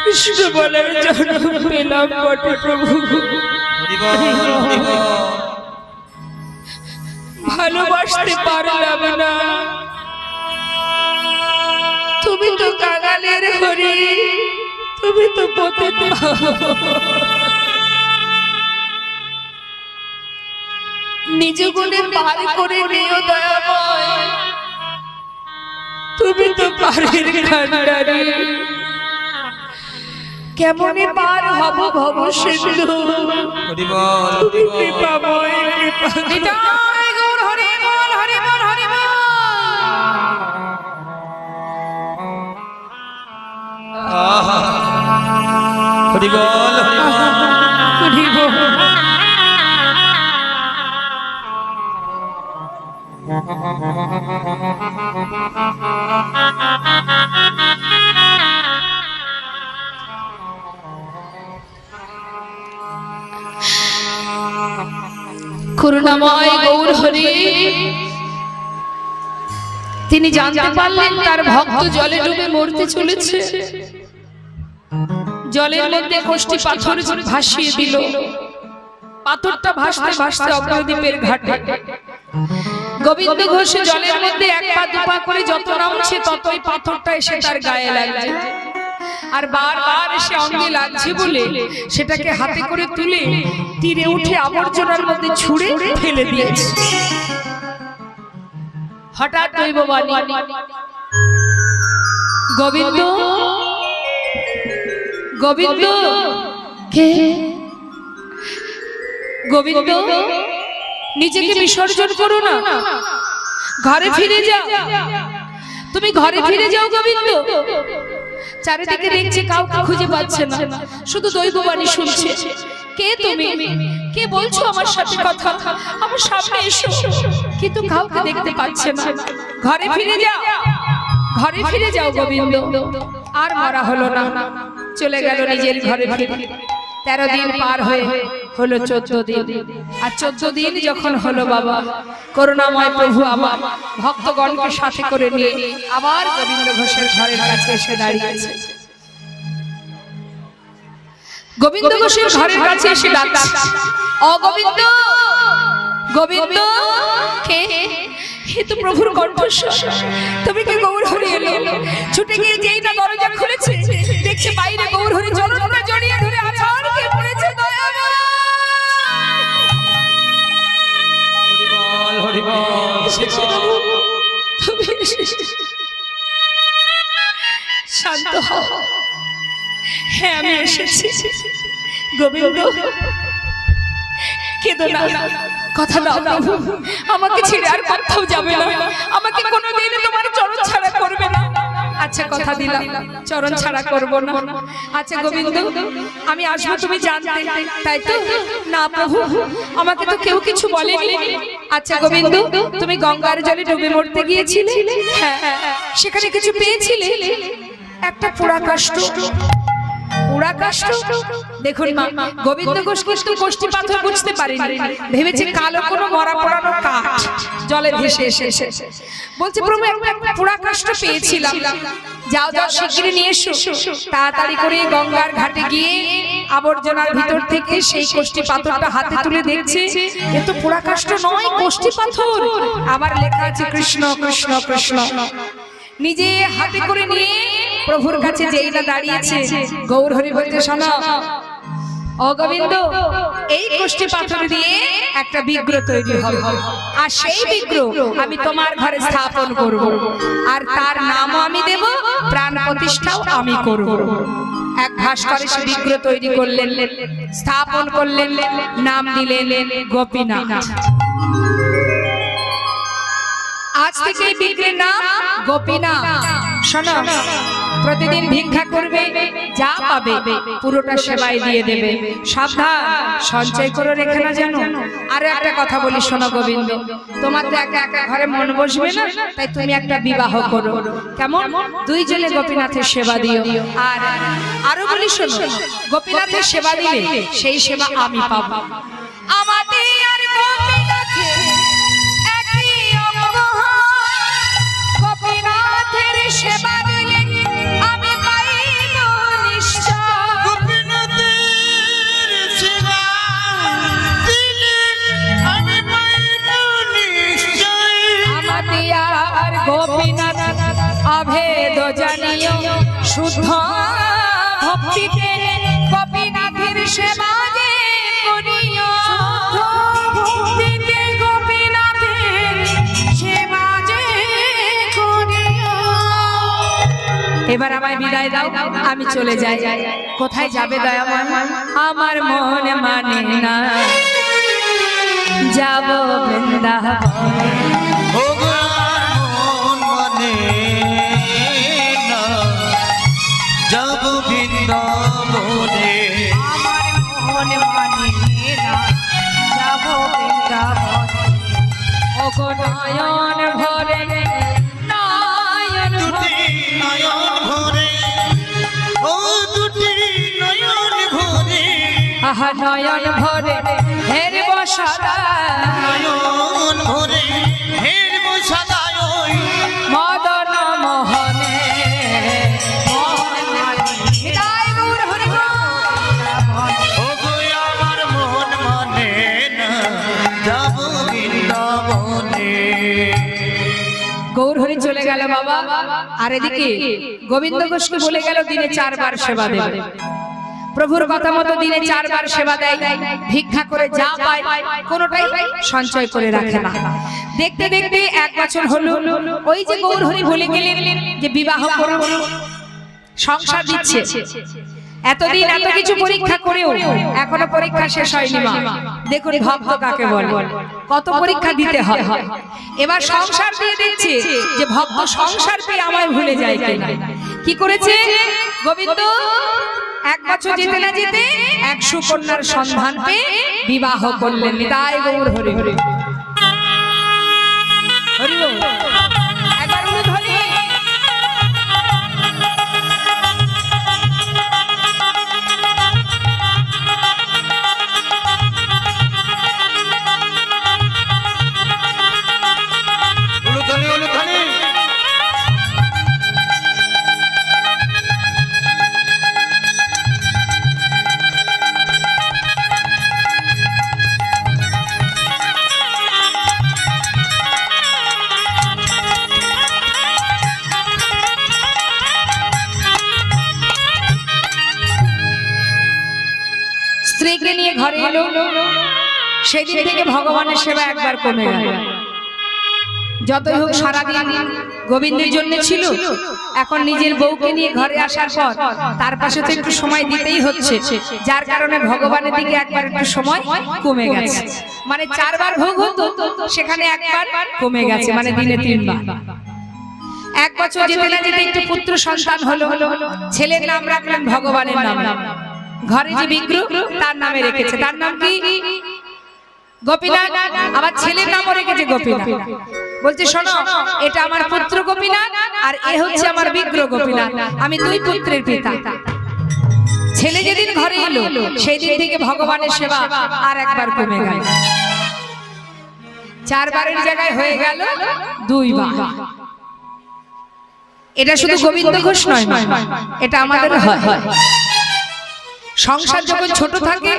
কৃষ্ণ বলার জন্য পেলাম বটে প্রভু ভালোবাসতে পারলাম না তুমি তো কাঙালের হরি তুমি তো পতিত নিজ গুণে পার করে নিও দয়াময় তুমি তো পারের খান্ডারি কেমনে পার হব ভব সিন্ধু তুমি কৃপাময় কৃপা হরি বল হরি বল করুণাময় গৌর হরি তিনি জানতে পারলেন তার ভক্ত জলে ডুবে মরতে চলেছে জলের মধ্যে কোষ্ঠী পাথর ভাসিয়ে দিল পাথরটা ভাসতে ভাসতে অগ্রদ্বীপের ঘাটে গোবিন্দ ঘোষ জলের মধ্যে এক পা দুপা করে যত নামছে ততই পাথরটা এসে তার গায়ে লাগছে আর বারবার এসে অঙ্গে লাগছে বলে সেটাকে হাতে করে তুলে তীরে উঠে আবর্জনার মধ্যে ছুঁড়ে ফেলে দিয়েছে হঠাৎ দৈববাণী গোবিন্দ গোবিন্দ কে গোবিন্দ নিজেকে বিসর্জন করো না ঘরে ফিরে যাও, তুমি ঘরে ফিরে যাও গোবিন্দ। চারিদিকে দেখছে কাউকে খুঁজে পাচ্ছে না, শুধু দৈববাণী শুনছে। কে তুমি? কে বলছো আমার সাথে কথা? আমার সামনে এসো। কিন্তু কাউকে দেখতে পাচ্ছে না। ঘরে ফিরে যাও, ঘরে ফিরে যাও গোবিন্দ। আর মরা হলো না, চলে গেল নিজের ঘরে ফিরে। 13 দিন পার হয়ে হলো 14 দিন। আর 14 দিন যখন হলো বাবা, করুণাময় প্রভু আমার ভক্তগণকে সাথে করে নিয়ে আবার গোবিন্দ ঘোষের ঘরের কাছে এসে দাঁড়িয়েছে। গোবিন্দ ঘোষের ঘরের কাছে এসে ডাকছে, ও গোবিন্দ, গোবিন্দ। কে? হে তো প্রভুর কণ্ঠস্বর। তুমি কি গৌরহরি এলো? ছুটে গিয়ে যেই না দরজা খুলেছে, দেখছে বাইরে গৌরহরি চরণটা জড়িয়ে ধরে আছাড় খেয়ে পড়েছে। দয়াময়, হরি বল, হরি বল। তুমি শান্ত হও। হ্যাঁ, আমি এসেছি। গোবিন্দ, কেঁদো না, কথা দাও প্রভু, আমাকে ছেড়ে আর কোথাও যাবে না, আমাকে কোনোদিন তোমার চরণ ছাড়া করবে না। আচ্ছা, কথা দিলাম, চরণ ছাড়া করব না। আচ্ছা গোবিন্দ, আমি আসবো তুমি জানতে, তাই তো? না প্রভু, আমাকে তো কেউ কিছু বলেনি। আচ্ছা গোবিন্দ, তুমি গঙ্গার জলে ডুবে মরতে গিয়েছিলে, হ্যাঁ, সেখানে কিছু পেয়েছিলে? একটা পোড়া কাষ্ঠ। পোড়া কাষ্ঠ? দেখুন মা, গোবিন্দ ঘোষ কিন্তু কোষ্ঠী পাথর বুঝতে পারেনি, ভেবেছে কালো কোনো মরা পোড়ানো কাঠ জলে ভেসে এসে। বলছে প্রভু, একটা পোড়া কাষ্ঠ পেয়েছিলাম। যাও যাও, শিগগিরই নিয়ে এসো। তাড়াতাড়ি করে গঙ্গার ঘাটে গিয়ে আবর্জনার ভিতর থেকে সেই কোষ্ঠী পাথরটা হাতে তুলে দেখছে, এ তো পোড়া কাষ্ঠ নয়, কোষ্ঠী পাথর। আবার লেখা আছে কৃষ্ণ কৃষ্ণ কৃষ্ণ। নিজে হাতে করে নিয়ে প্রভুর কাছে যেই না দাঁড়িয়েছে, গৌরহরি বলতে, শোনো ও গোবিন্দ, এই কোষ্ঠী পাথর দিয়ে একটা বিগ্রহ তৈরি হবে, আর সেই বিগ্রহ আমি তোমার ঘরে স্থাপন করব, আর তার নামও আমি দেব, প্রাণ প্রতিষ্ঠাও আমি করব। এক ভাস্করে সে বিগ্রহ তৈরি করলেন, স্থাপন করলেন, নাম দিলেন গোপীনাথ। আজ থেকে এই বিগ্রহের নাম গোপীনাথ। শোনো, প্রতিদিন ভিক্ষা করবে, যা পাবে পুরোটা সেবায় দিয়ে দেবে। সাবধান, সঞ্চয় করে রেখে না যেন। আরো একটা কথা বলি, শোনো গোবিন্দ, তোমার তো একা একা ঘরে মন বসবে না, তাই তুমি একটা বিবাহ করো। কেমন? দুইজনে গোপীনাথের সেবা দিও। আর আরো বলি, শোনো, গোপীনাথের সেবা দিলে সেই সেবা আমি পাবো। আমাদের আর গোপীনাথের একই অঙ্গ, গোপীনাথের সেবা দিলে আমি পাইব নিশ্চয়। গোপীনাথের সেবা দিলে আমি পাইব নিশ্চয়। আমাদের আর গোপীনাথ অভেদ জানিও, শুদ্ধ ভক্তিতে গোপীনাথের সেবা যে করিও। ভক্তিতে গোপীনাথের সেবা যে করিও। এবার আমায় বিদায় দাও, আমি চলে যাই। কোথায় যাবে দয়াময়? আমার মন মানে না, যাব বৃন্দাবন। মন মানে না, যাব বৃন্দাবনে। আমার মন মানে না, যাব বৃন্দাবন। ওগো নয়ন ভরে, নয়ন দুটি নয়ন ভরে, ও দুটি নয়ন ভরে, আহা নয়ন ভরে হেরব সদা, নয়ন ভরে হেরব সদায় ওই মদন মোহনে। বিদায় গৌর হরি বল। ও গো আমার মন মানে না, যাব বৃন্দাবনে। গৌর হরি চলে গেল বাবা। আর এদিকে গোবিন্দ ঘোষকে বলে গেল দিনে 4 বার সেবা দেবে। প্রভুর কথা মতো দিনে 4 বার সেবা দেয়, ভিক্ষা করে যা পায় কোনোটাই সঞ্চয় করে রাখে না। দেখতে দেখতে 1 বছর হলো। ওই যে গৌর হরি বলে গেলেন যে বিবাহ করো, সংসার দিচ্ছে, এতদিন এত কিছু পরীক্ষা করেও এখনো পরীক্ষা শেষ হয়নি মা। দেখুন ভক্ত কাকে বলে, কত পরীক্ষা দিতে হয়। এবার সংসার দিয়ে দেখছে যে ভক্ত সংসার পেয়ে আমায় ভুলে যায় কিনা। কি করেছে গোবিন্দ? 1 বছর যেতে না যেতে 1 সুকন্যার সন্ধান পেয়ে বিবাহ করলেন। নিতাই গৌর হরি হরি হরি বল। একবার উলুধ্বনি। স্ত্রীকে নিয়ে ঘরে এলো, সেদিন থেকে ভগবানের সেবা একবার কমে গেল। যতই হোক সারাদিন গোবিন্দের জন্য ছিল, এখন নিজের বউকে নিয়ে ঘরে আসার পর তার পাশে তো একটু সময় দিতেই হচ্ছে, যার কারণে ভগবানের দিকে একবার একটু সময় কমে গেছে। মানে 4 বার ভোগ হতো, সেখানে একবার কমে গেছে, মানে দিনে 3 বার। 1 বছর যেতে না যেতে একটু পুত্র সন্তান হলো, ছেলের নাম রাখলেন ভগবানের নাম। ঘরে যে বিগ্রহ তার নামে রেখেছে, তার নাম কি? গোপীনাথ। আবার ছেলের নামও রেখেছে গোপীনাথ। বলছে শোনো, এটা আমার পুত্র গোপীনাথ আর এ হচ্ছে আমার বিগ্রহ গোপীনাথ, আমি 2 পুত্রের পিতা। ছেলে যেদিন ঘরে এলো সেই দিন থেকে ভগবানের সেবা আর একবার কমে গেল। 4 বারের জায়গায় হয়ে গেল 2 বার। এটা শুধু গোবিন্দ ঘোষ নয়, এটা আমাদের হয়। সংসার যখন ছোট থাকে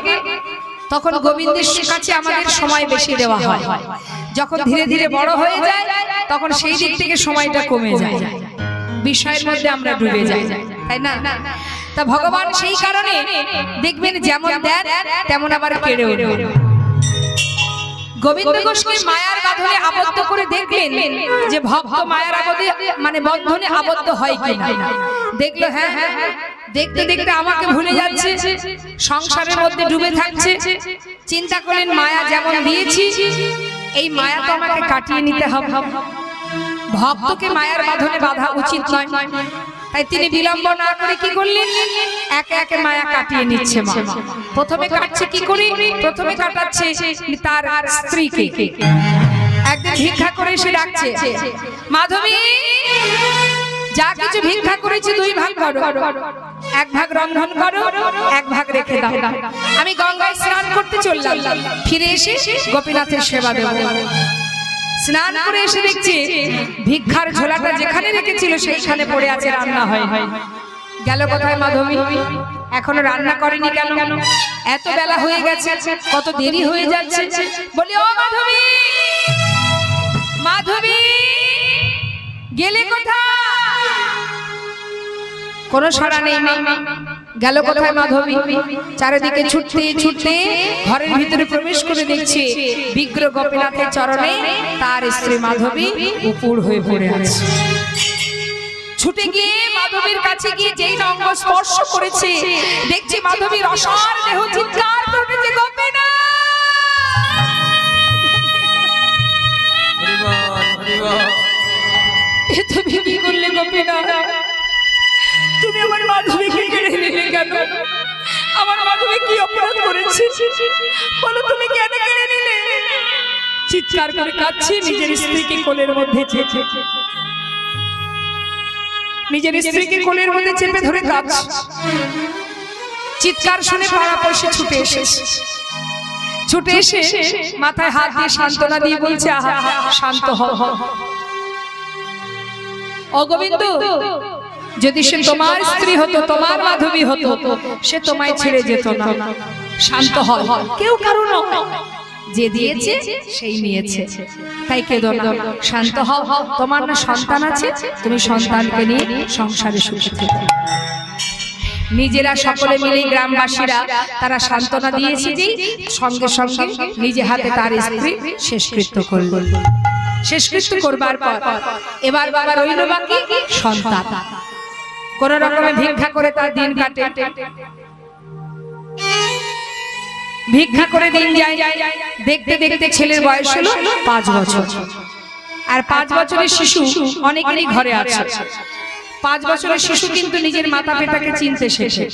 তখন গোবিন্দের কাছে আমাদের সময় বেশি দেওয়া হয়। যখন ধীরে ধীরে বড় হয়ে যায় তখন সেই দিক থেকে সময়টা কমে যায়, বিষয়ের মধ্যে আমরা ডুবে যাই, তাই না? তা ভগবান সেই কারণে দেখবেন যেমন দেন তেমন আবার কেড়ে ওঠে। গোবিন্দ ঘোষকে মায়ার বাঁধনে আবদ্ধ করে দেখলেন যে ভক্ত মায়ার আবদ্ধে মানে বন্ধনে আবদ্ধ হয় কিনা। দেখলো হ্যাঁ, দেখতে দেখতে আমাকে ভুলে যাচ্ছে, সংসারের মধ্যে ডুবে থাকছে। চিন্তা করলেন মায়া যেমন দিয়েছি এই মায়া তো আমাকে কাটিয়ে নিতে হবে, ভক্তকে মায়ার বাঁধনে বাঁধা উচিত নয়। তাই তিনি বিলম্ব না করে কি করলেন? একে একে মায়া কাটিয়ে নিচ্ছে। প্রথমে কাটছে কি করে? প্রথমে কাটাচ্ছে তার স্ত্রীকে। একদিন ভিক্ষা করে এসে ডাকছে, মাধবী যা কিছু ভিক্ষা করেছি 2 ভাগ করো, 1 ভাগ রন্ধন করো, 1 ভাগ রেখে দাও। আমি গঙ্গায় স্নান করতে চললাম, ফিরে এসে গোপীনাথের সেবা দেব। স্নান করে এসে দেখছি ভিক্ষার ঝোলাটা যেখানে রেখেছিল সেইখানে পড়ে আছে, রান্না হয়। গেল কোথায় মাধবী? এখনো রান্না করেনি কেন? এত বেলা হয়ে গেছে, কত দেরি হয়ে যাচ্ছে। বলি ও মাধবী, মাধবী গেলে কোথায়? কোনো সাড়া নেই। গেল কোথায় মাধবী? চারিদিকে ছুটতে ছুটতে ঘরের ভিতরে প্রবেশ করে দেখছে বিগ্রহ গোপীনাথের চরণে তার স্ত্রী মাধবী উপুড় হয়ে পড়ে আছে। ছুটে গিয়ে মাধবীর কাছে গিয়ে যেই অঙ্গ স্পর্শ করেছে দেখছে মাধবীর অসার দেহ চিৎকার করছে, গোপীনাথ! তুমি কি করলে গোপীনাথ? তুমি আমার মাধবীকে কেড়ে নিলে কেন? আমার মাধবী কি অপরাধ করেছে? বলো তুমি কেন কেড়ে নিলে? চিৎকার করে কাঁদছে, নিজের স্ত্রীকে কোলের মধ্যে চেপে, নিজের স্ত্রীকে কোলের মধ্যে চেপে ধরে কাঁদছে। চিৎকার শুনে পাড়াপড়শি ছুটে এসে মাথায় হাত দিয়ে সান্ত্বনা দিয়ে বলছে, আহা শান্ত হও। ও গোবিন্দ, যদি সে তোমার স্ত্রী হতো, তোমার মাধবী হতো, সে তোমায় ছেড়ে যেত না। শান্ত হও, কেউ কারো নয়, যে দিয়েছে সেই নিয়েছে, তাই কেঁদো না, শান্ত হও। তোমার না সন্তান আছে, তুমি সন্তানকে নিয়ে সংসারে সুখে থেকো। নিজেরা সকলে মিলে গ্রামবাসীরা তারা সান্ত্বনা দিয়েছে, যে সঙ্গে সঙ্গে নিজে হাতে তার স্ত্রী শেষকৃত্য করল। শেষকৃত্য করবার পর এবার বাবা রইল বাকি সন্তান। কোন রকমে ভিক্ষা করে তার দিন কাটে, ভিক্ষা করে দিন যায়। দেখতে দেখতে ছেলের বয়স হলো 5 বছর। আর 5 বছরের শিশু অনেকেরই ঘরে আছে। 5 বছরের শিশু কিন্তু নিজের মাতা পিতাকে চিনতে শেখে।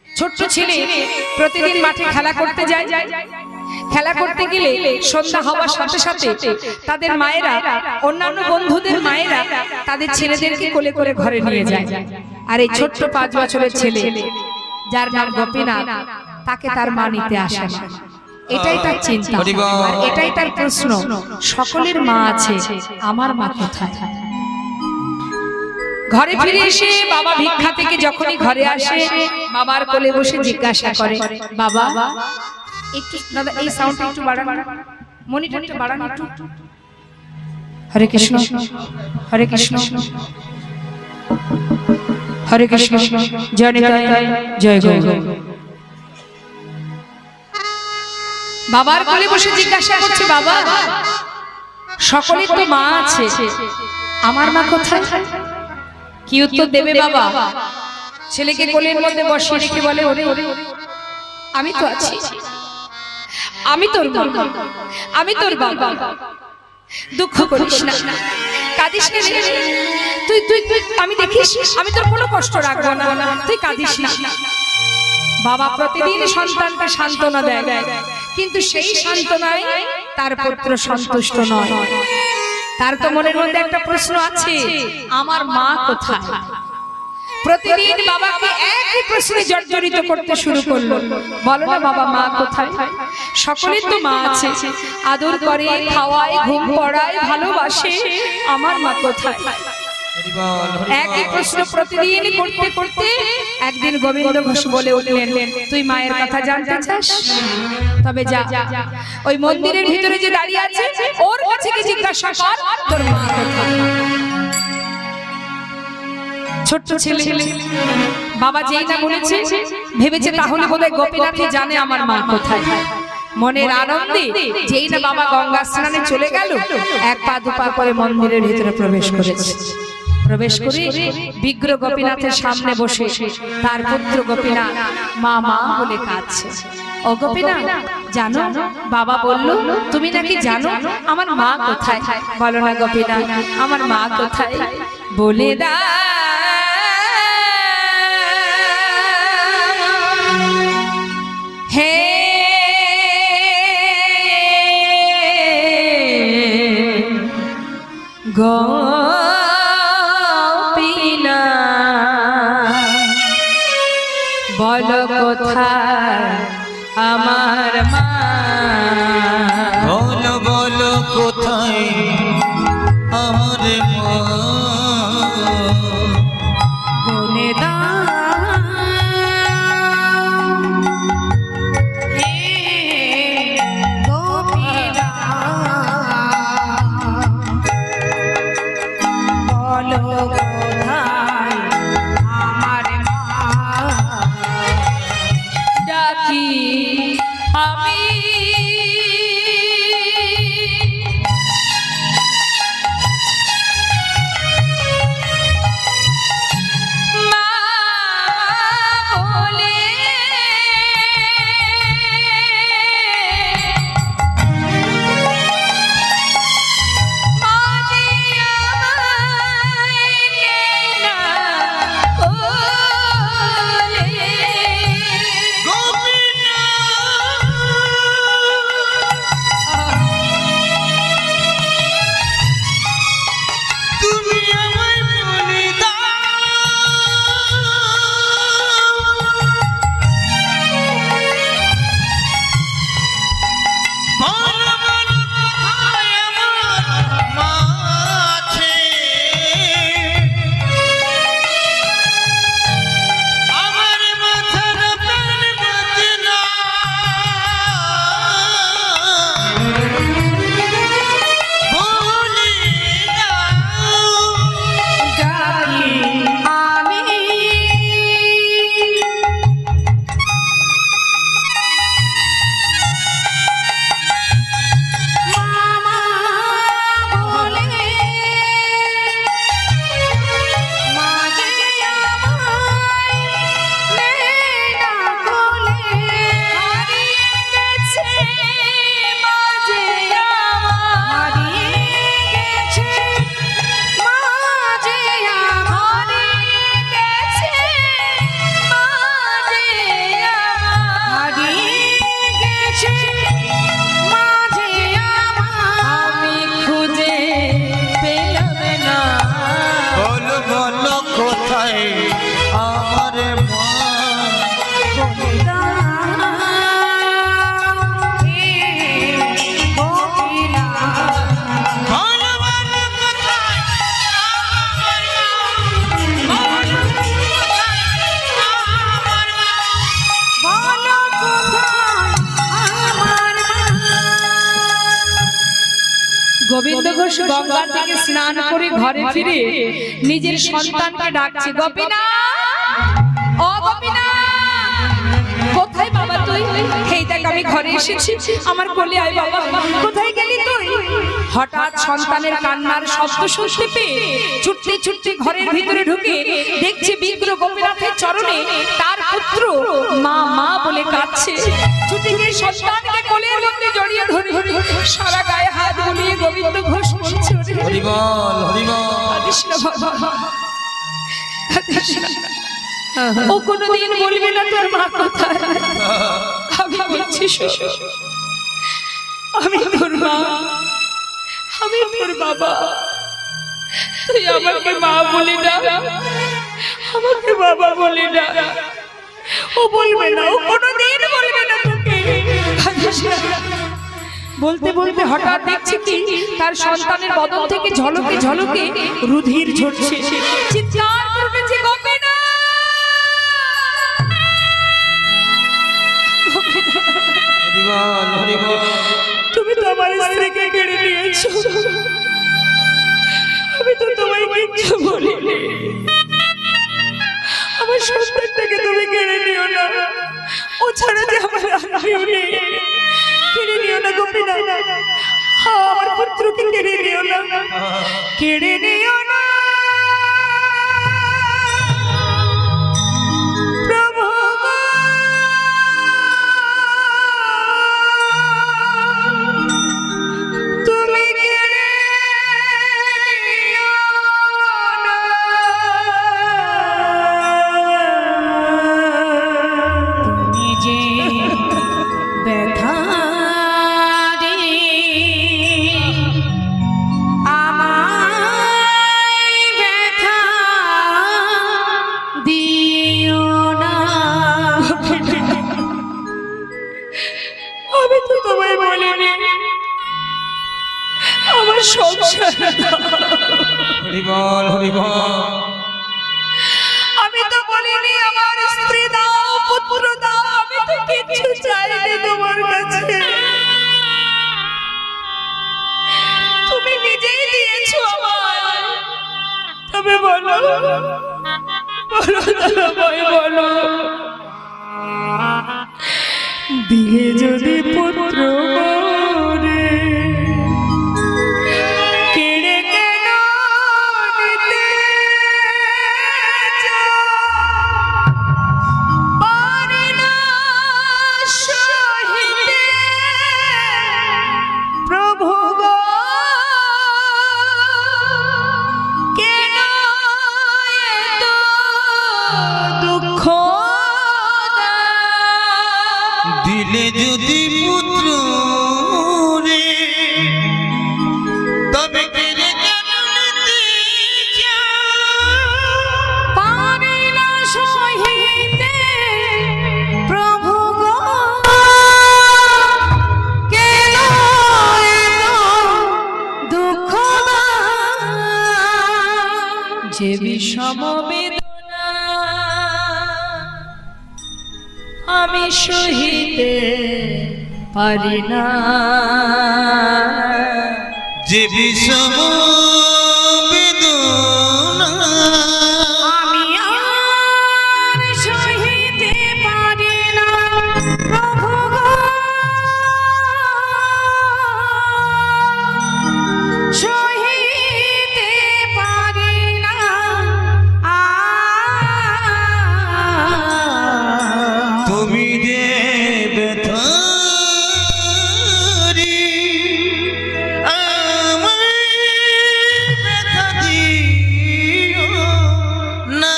ছোট্ট ছেলে প্রতিদিন মাঠে খেলা করতে যায়। খেলা করতে গেলে সন্ধ্যা হওয়ার সাথে সাথে তাদের মায়েরা, অন্যান্য বন্ধুদের মায়েরা তাদের ছেলেদেরকে কোলে করে ঘরে নিয়ে যায়। আর এই ছোট্ট 5 বছরের ছেলে যার নাম গোপীনাথ, তাকে তার মা নিতে আসে না। এটাই তার চিন্তা, আর এটাই তার প্রশ্ন, সকলের মা আছে, আমার মা কোথায়? ঘরে ফিরে এসে বাবা ভিক্ষা থেকে যখনই ঘরে আসে, বাবার কোলে বসে জিজ্ঞাসা করে, বাবা একটু, দাদা এই সাউন্ডটা একটু বাড়ান, মনিটরটা বাড়ান একটু। হরে কৃষ্ণ হরে কৃষ্ণ হরে কৃষ্ণ, জয় নিতাই জয় গো। বাবার কোলে বসে জিজ্ঞাসা করছে, বাবা সকলের তো মা আছে, আমার মা কোথায়? কি উত্তর দেবে বাবা? ছেলেকে কোলের মধ্যে বসিয়ে রেখে বলে, ওরে আমি তো আছি, আমি তোর মা, আমি তোর বাবা, দুঃখ করিস না, কাঁদিস না, তুই তুই তুই আমি দেখিস, আমি তোর কোনো কষ্ট রাখবো না, তুই কাঁদিস না। বাবা প্রতিদিন সন্তানকে সান্ত্বনা দেয়, কিন্তু সেই সান্ত্বনায় তার পুত্র সন্তুষ্ট নয়। তার তো মনের মধ্যে একটা প্রশ্ন আছে, আমার মা কোথায়? প্রতিদিন বাবাকে একই প্রশ্নে জর্জরিত করতে শুরু করলো, বলো না বাবা মা কোথায়? সকলের তো মা আছে, আদর করে, খাওয়ায়, ঘুম পড়ায়, ভালোবাসে, আমার মা কোথায়? একই প্রশ্ন প্রতিদিন করতে করতে একদিন গোবিন্দ ঘোষ বলে উঠলেন, তুই মায়ের কথা জানতে চাস? তবে যা, ওই মন্দিরের ভিতরে যে দাঁড়িয়ে আছে ওর কাছে গিয়ে জিজ্ঞাসা কর, তোর মা কোথায়? ছোট্ট ছেলে বাবা যেই না বলেছে, ভেবেছে তাহলে বোধহয় গোপীনাথই জানে আমার মা কোথায়। মনের আনন্দে যেই না বাবা গঙ্গা স্নানে চলে গেল, 1 পা 2 পা করে মন্দিরের ভিতরে প্রবেশ করেছে। প্রবেশ করে বিগ্রহ গোপীনাথের সামনে বসে তার পুত্র গোপীনাথ মা মা বলে কাঁদছে। ও গোপীনাথ, জানো বাবা বলল তুমি নাকি জানো আমার মা কোথায়? বলো না গোপীনাথ, আমার মা কোথায় বলে দাও। হে বলো কোথায় আমার মা? বলো বলো কোথায় আমার মা? বলে দাও হে গোপীনাথ, বলো কোথায় আমার মা? ডাকি আমি ঘোষ গঙ্গা থেকে স্নান করে ঘরে ফিরে নিজের সন্তানকে ডাকছে, গোপীনা ও গোপীনা, কোথায় বাবা তুই? এই দেখ আমি ঘরে এসেছি, আমার কোলে আয় বাবা। কোথায় গেলি তুই? হঠাৎ সন্তানের কান্নার শব্দ শুনতে পেয়ে ছুটতে ছুটতে ঘরের ভিতরে ঢুকে দেখছে বিগ্র গোপীনাথের চরণে তার পুত্র মা মা বলে কাঁদছে। ছুটে গিয়ে সন্তানকে কোলের মধ্যে জড়িয়ে ধরে সারা গায়ে হাত বুলিয়ে গোবিন্দ ঘোষ বলছে, হরি বল হরি বল। কৃষ্ণ বাবা, ও কোনদিন বলবে না তোর মা কোথায়? আমি বলছি আমি তোর মা, আমি তোর বাবা, তুই আমাকে মা বলে না, আমাকে বাবা বলে না। ও বলবে না, ও কোনদিন বলবে না তোকে। বলতে বলতে হঠাৎ দেখছি কি তার সন্তানের বদন থেকে ঝলকে ঝলকে রুধির ঝরছে। চিৎকার করছে, গোপীনা তুমি তো আমার স্ত্রীকে কেড়ে নিয়েছো, আমি তো তোমায় কিচ্ছু বলিনি। আমার সন্তানটাকে তুমি কেড়ে নিও না, ও ছাড়া যে আমার আর কেউ নেই। কেড়ে নিও না গোপীনা, আমার পুত্রকে কেড়ে নিও না, কেড়ে নিও না প্রভু। তুমি কেড়ে নিও না, তুমি যে ব্যথা আমি তো বলিনি আমার স্ত্রী দাও, পুত্র দাও, আমি তো কিচ্ছু চাইনি তোমার কাছে, তুমি নিজেই দিয়েছো আমায়। তবে বলো বলো বলো, দিয়ে যদি পুত্র মরে কেড়ে কেন নিতে পারি না সহিতে প্রভু গো, কেন এত দুঃখ দিলে যদি পুত্র রে, তবে কেড়ে কেন নিতে পারি না সহিতে প্রভু গো, কেন এত দুঃখ যে বিষম বেদনা আমি সহিতে পারি না, যে বিষম বেদনা আমি আর সহিতে পারি না প্রভু গো, সহিতে পারি না। তুমি দেবে থারি আমায় ব্যথা দিও না।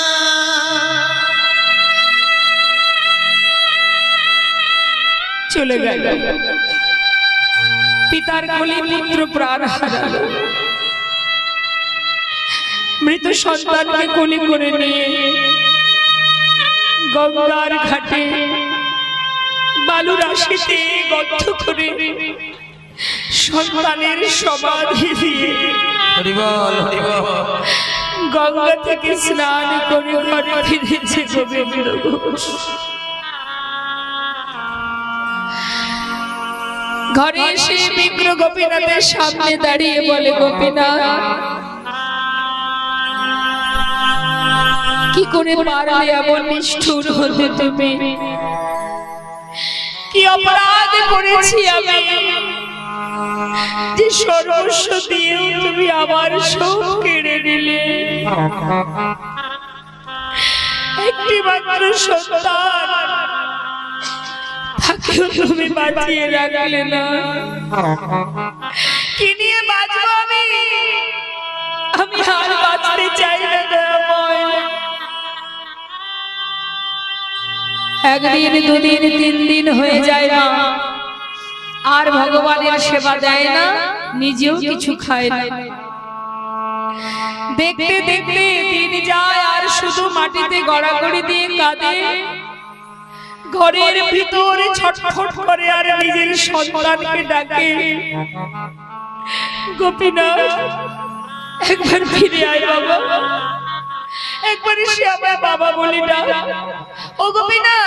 চলে গেল পিতার কোলে পুত্র প্রাণ হারালো। মৃত সন্তানকে কোলে করে নিয়ে গঙ্গার ঘাটে বালু রাশিতে গর্ত করে সন্তানের সমাধি দিয়ে হরি বল হরি বল। গঙ্গা থেকে স্নান করে ঘরে ফিরেছে গোবিন্দ ঘোষ। ঘরে এসে বিগ্রহ গোপীনাথের সামনে দাঁড়িয়ে বলে, গোপীনাথ কি করে পারলে এমন নিষ্ঠুর হতে তুমি? কি অপরাধ করেছি আমি যে সর্বস্ব দিয়ে তুমি আমার সব কেড়ে নিলে? একটি মাত্র সন্তান তাকেও তুমি বাঁচিয়ে রাখলে না। কি নিয়ে বাঁচবো আমি? আমি আর বাঁচতে চাই না দয়াময়। একদিন দুদিন তিন দিন হয়ে যায় না, আর ভগবানের সেবা দেয় না, নিজেও কিছু খায় না। দেখতে দেখতে দিন যায়, আর শুধু মাটিতে গড়াগড়ি দিয়ে কাঁদে, ঘরের ভিতরে ছটফট করে, আর নিজের সন্তানকে ডাকে, গোপীনাথ একবার ফিরে আয় বাবা, একবার এসে আমার বাবা বলি ডাক। ও গোপীনাথ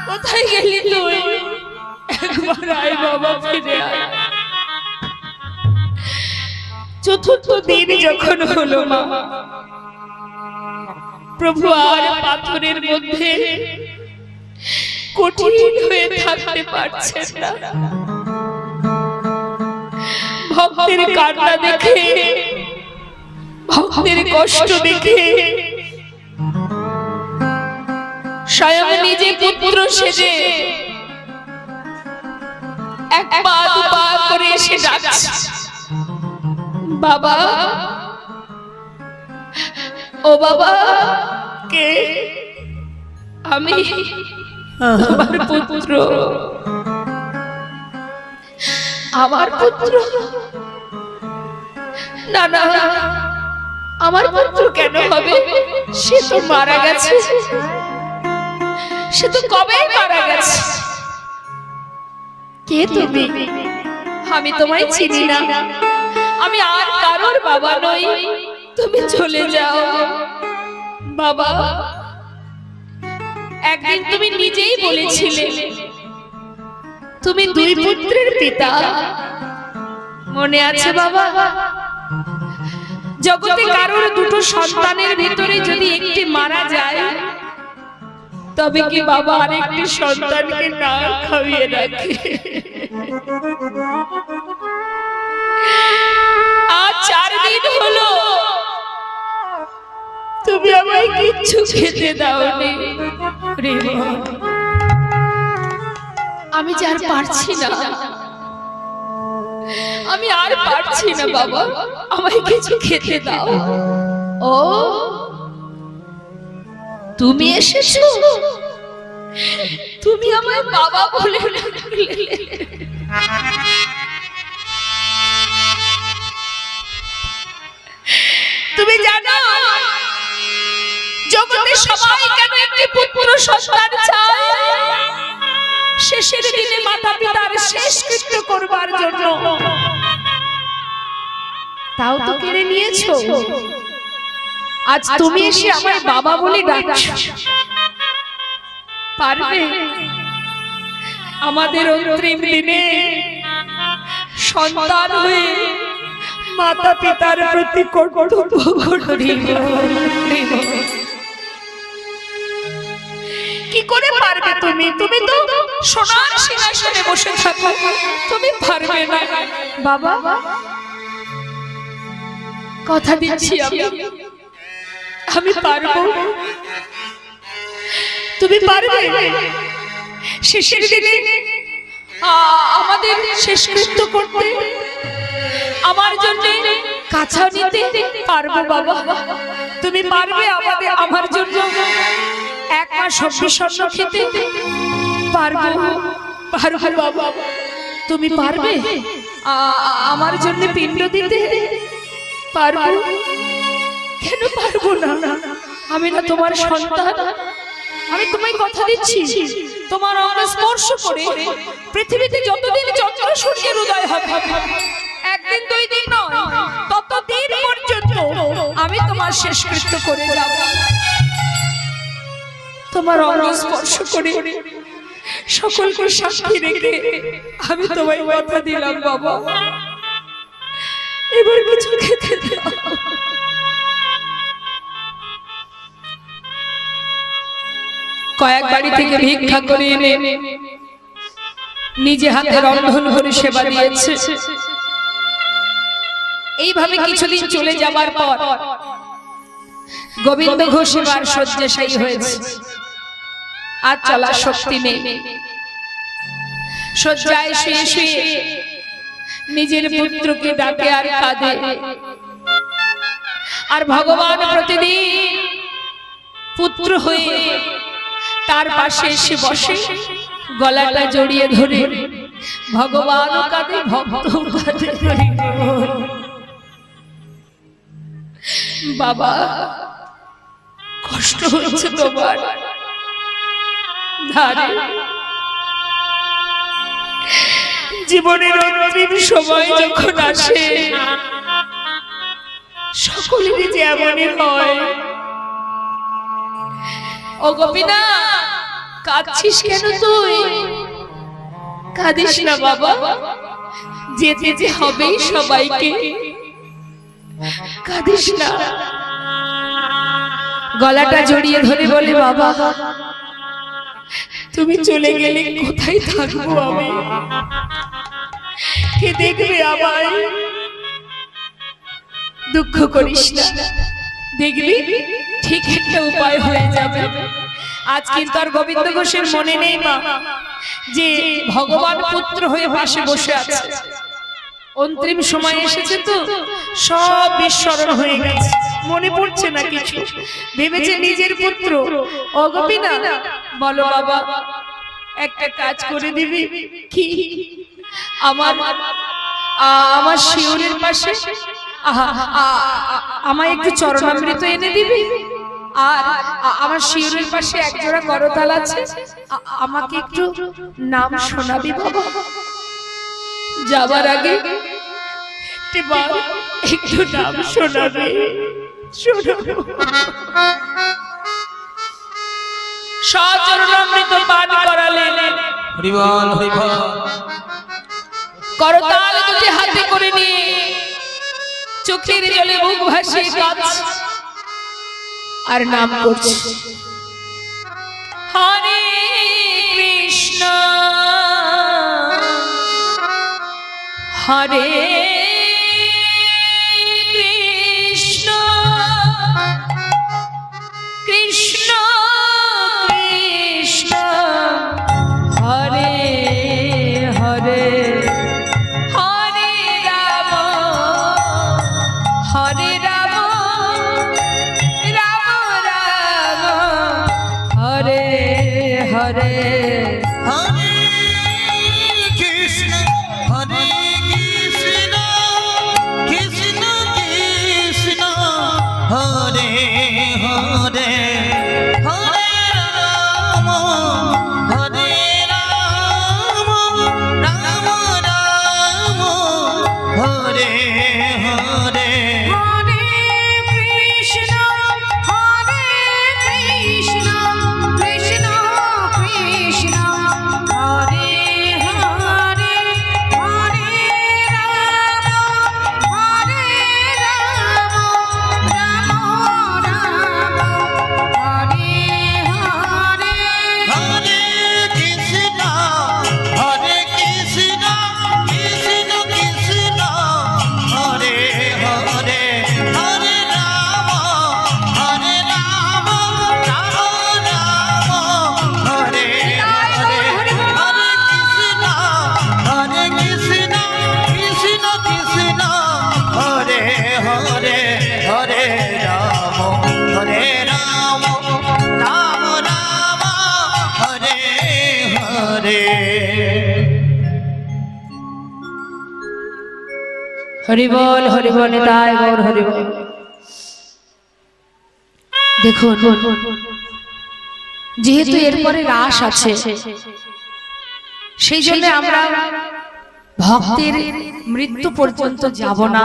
কোথায় গেলি তুই? একবার আয় বাবা, ফিরে আয়। চতুর্থ দিন যখন হলো মা, প্রভু আর পাথরের মধ্যে কঠিন হয়ে থাকতে পারছেন না। ভক্তের কান্না দেখে, ভক্তের কষ্ট দেখে স্বয়ং নিজে পুত্র সেজে এক পা দু পা করে এসে ডাকছে, বাবা ও বাবা। কে? আমি তোমার পুত্র। আমার পুত্র? না না, আমার পুত্র কেন হবে? সে তো মারা গেছে, সে তো কবে মারা গেছে। কে তুমি? আমি তোমায় চিনি না, আমি আর কারোর বাবা নই, তুমি চলে যাও। বাবা একদিন তুমি নিজেই বলেছিলে তুমি দুই পুত্রের পিতা, মনে আছে বাবা? জগতে কারোর দুটো সন্তানের ভিতরে যদি একটি মারা যায়, তবে কি বাবা আরেকটি সন্তানকে না খাইয়ে রাখে? আজ 4 দিন হলো তুমি আমায় কিচ্ছু খেতে দাওনি। আমি যে আর পারছি না, আমি আর পারছি না বাবা, আমায় কিছু খেতে দাও। ও তুমি এসেছো, তুমি আমায় বাবা বলে ডাকলে। তুমি জানো জগতে সবাই কেন একটি পুত্র সন্তান চায়? শেষের দিনে মাতা পিতার শেষ কৃত্য করবার জন্য। তাও তো কেড়ে নিয়েছো। আজ তুমি এসে আমায় বাবা বলে ডাকছো, পারবে? আমাদের অন্তিম দিনে সন্তান হয়ে মাতা পিতার প্রতি কর্তব্য করিব। কি করে পারবে তুমি? তুমি তো সোনার সিংহাসনে বসে থাকো, তুমি পারবে না বাবা। কথা দিচ্ছি আমি পারবো। তুমি পারবে? শেষের দিনে আমাদের শেষকৃত্য করতে আমার জন্য কাছা নিতে পারবো বাবা? তুমি পারবে আমার জন্য 1 মাস অন্ন খেতে? পারবো বাবা। তুমি পারবে আমার জন্য পিণ্ড দিতে? পারবো। কেন পারবো না? আমি না তোমার সন্তান? আমি তোমায় কথা দিচ্ছি, তোমার অঙ্গ স্পর্শ করে পৃথিবীতে যতদিন চন্দ্র সূর্যের উদয় হবে, একদিন 2 দিন নয়, ততদিন পর্যন্ত আমি তোমার শেষকৃত্য করে যাব। তোমার অঙ্গ স্পর্শ করে সকলকে সাক্ষী রেখে আমি তোমায় কথা দিলাম বাবা, এবার কিছু খেতে দাও। কয়েক বাড়ি থেকে ভিক্ষা করে এনে নিজে হাতে রন্ধন করে সেবা দিয়েছে। এইভাবে কিছুদিন চলে যাবার পর গোবিন্দ ঘোষ এবার শয্যাশায়ী হয়েছে, আর চলার শক্তি নেই। শয্যায় শুয়ে শুয়ে নিজের পুত্রকে ডাকে আর কাঁদে। আর ভগবান প্রতিদিন পুত্র হয়ে তার পাশে এসে বসে, গলাটা জড়িয়ে ধরে ভগবান কাঁদে, ভক্ত কাঁদে। বাবা কষ্ট হচ্ছে তোমার, ধারে জীবনের অন্তিম সময় যখন আসে সকলেরই যে এমনই হয়। ও গোপীনা, কাঁদছিস কেন তুই? কাঁদিস না বাবা, যেতে যে হবেই সবাইকে, কাঁদিস না। গলাটা জড়িয়ে ধরে বলে, বাবা তুমি চলে গেলে কোথায় থাকবো আমি? কে দেখবে আমায়? দুঃখ করিস না, দেখবি ঠিক একটা উপায় হয়ে যাবে। আজ কিন্তু আর গোবিন্দ ঘোষের মনে নেই মা যে ভগবান পুত্র হয়ে পাশে বসে আছে। অন্তিম সময় এসেছে তো সব বিস্মরণ হয়ে গেছে, মনে পড়ছে না কিছু। ভেবেছে নিজের পুত্র। ও গোপীনা, বলো বাবা, একটা কাজ করে দিবি কি? আমার শিউরের পাশে আমায় একটু চরণামৃত এনে দিবি, আর আমার শিউরের পাশে একজোড়া করতাল আছে, আমাকে একটু নাম শোনাবি বাবা। যাবার আগে একটু নাম শোনাবে। সচরণামৃত পান করালেন। হরিবল হরিবল। করতাল দুটি হাতে করে নিয়ে চোখের জলে মুখ ভাসিয়ে কাঁদছে আর নাম করছে, হরে কৃষ্ণ হরে কৃষ্ণ কৃষ্ণ কৃষ্ণ হরে হরে হরে রাম হরে রাম রাম রাম হরে হরে। হরিবল হরিবল তাই গৌর হরিবল। দেখুন, যেহেতু এরপরে রাস আছে, সেই জন্য আমরা ভক্তের মৃত্যু পর্যন্ত যাব না,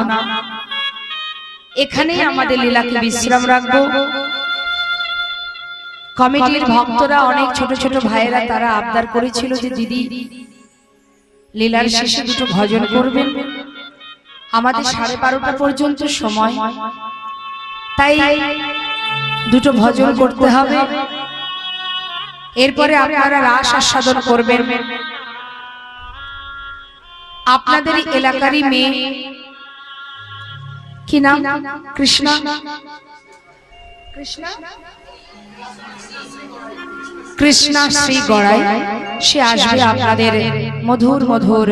এখানেই আমাদের লীলাকে বিশ্রাম রাখবো। কমিটির ভক্তরা অনেক ছোট ছোট ভাইয়েরা তারা আবদার করেছিল যে দিদি লীলার শেষে দুটো ভজন করবেন। আমাদের 12:30টা পর্যন্ত সময়, তাই দুটো ভজন করতে হবে। এরপরে আপনারা রাস আস্বাদন করবেন। আপনাদের এলাকারই মেয়ে, কি নাম? কৃষ্ণা। কৃষ্ণা শ্রী গড়াই, সে আসবে আপনাদের মধুর মধুর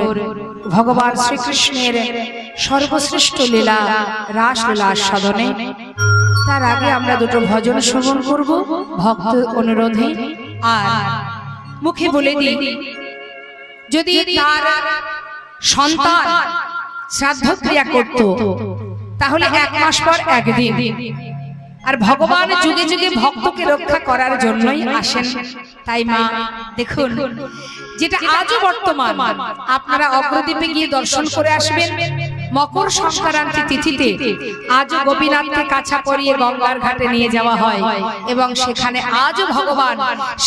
ভগবান শ্রীকৃষ্ণের সর্বশ্রেষ্ঠ লীলা রাস লীলা আস্বাদনে। তার আগে আমরা দুটো ভজন শ্রবণ করব ভক্ত অনুরোধে। আর মুখে বলে দিই, যদি তার সন্তান শ্রাদ্ধ ক্রিয়া করত তাহলে 1 মাস পর একদিন। আর ভগবান যুগে যুগে ভক্তকে রক্ষা করার জন্যই আসেন। তাই মা দেখুন, যেটা আজও বর্তমান, আপনারা অগ্রদ্বীপে গিয়ে দর্শন করে আসবেন। মকর সংক্রান্তি তিথিতে আজও গোপীনাথকে কাছা পরিয়ে গঙ্গার ঘাটে নিয়ে যাওয়া হয় এবং সেখানে আজও ভগবান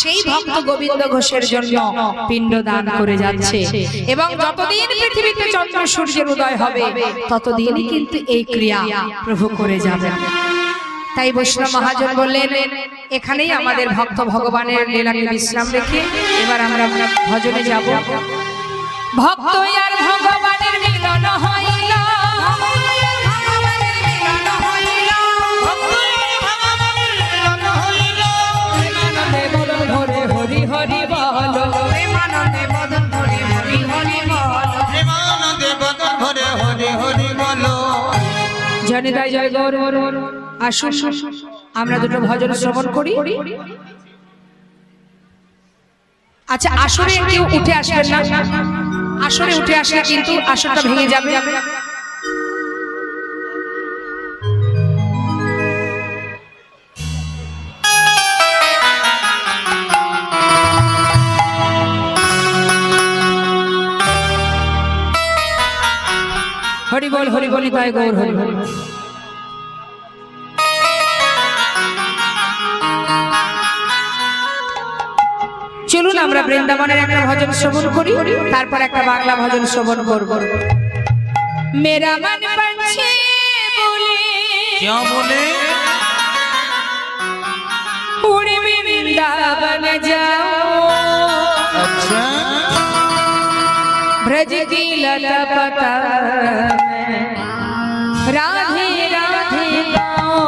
সেই ভক্ত গোবিন্দ ঘোষের জন্য পিণ্ডদান করে যাচ্ছে। এবং যতদিন পৃথিবীতে চন্দ্র সূর্যের উদয় হবে ততদিনই কিন্তু এই ক্রিয়া প্রভু করে যাবেন। তাই বৈষ্ণব মহাজন বললেন, এখানেই আমাদের ভক্ত ভগবানের লীলাকে বিশ্রাম রেখে এবার আমরা ভজনে যাব। ভক্ত আর ভগবানের মিলন হইল, হরি হরি বল, প্রেমানন্দে বদন ধরে হরি হরি বল, প্রেমানন্দে বদন ধরে হরি হরি বল। জনিতাই জয় গৌর। আসুন আমরা দুটো ভজন শ্রবণ করি। আচ্ছা, আসরে কেউ উঠে আসবেন না, আসরে উঠে আসলে কিন্তু আসরটা ভেঙে যাবে। হরি বল হরি বলি তাই গৌর হরি হরি। চলুন আমরা বৃন্দাবনের একটা ভজন শ্রবণ করি, তারপর একটা বাংলা ভজন শ্রবণ করব। মেরা মন পঞ্ছে বলে, क्या बोले? उड़े वृंदावन जाओ, अच्छा ब्रज की लता पता राधे राधे गाओ।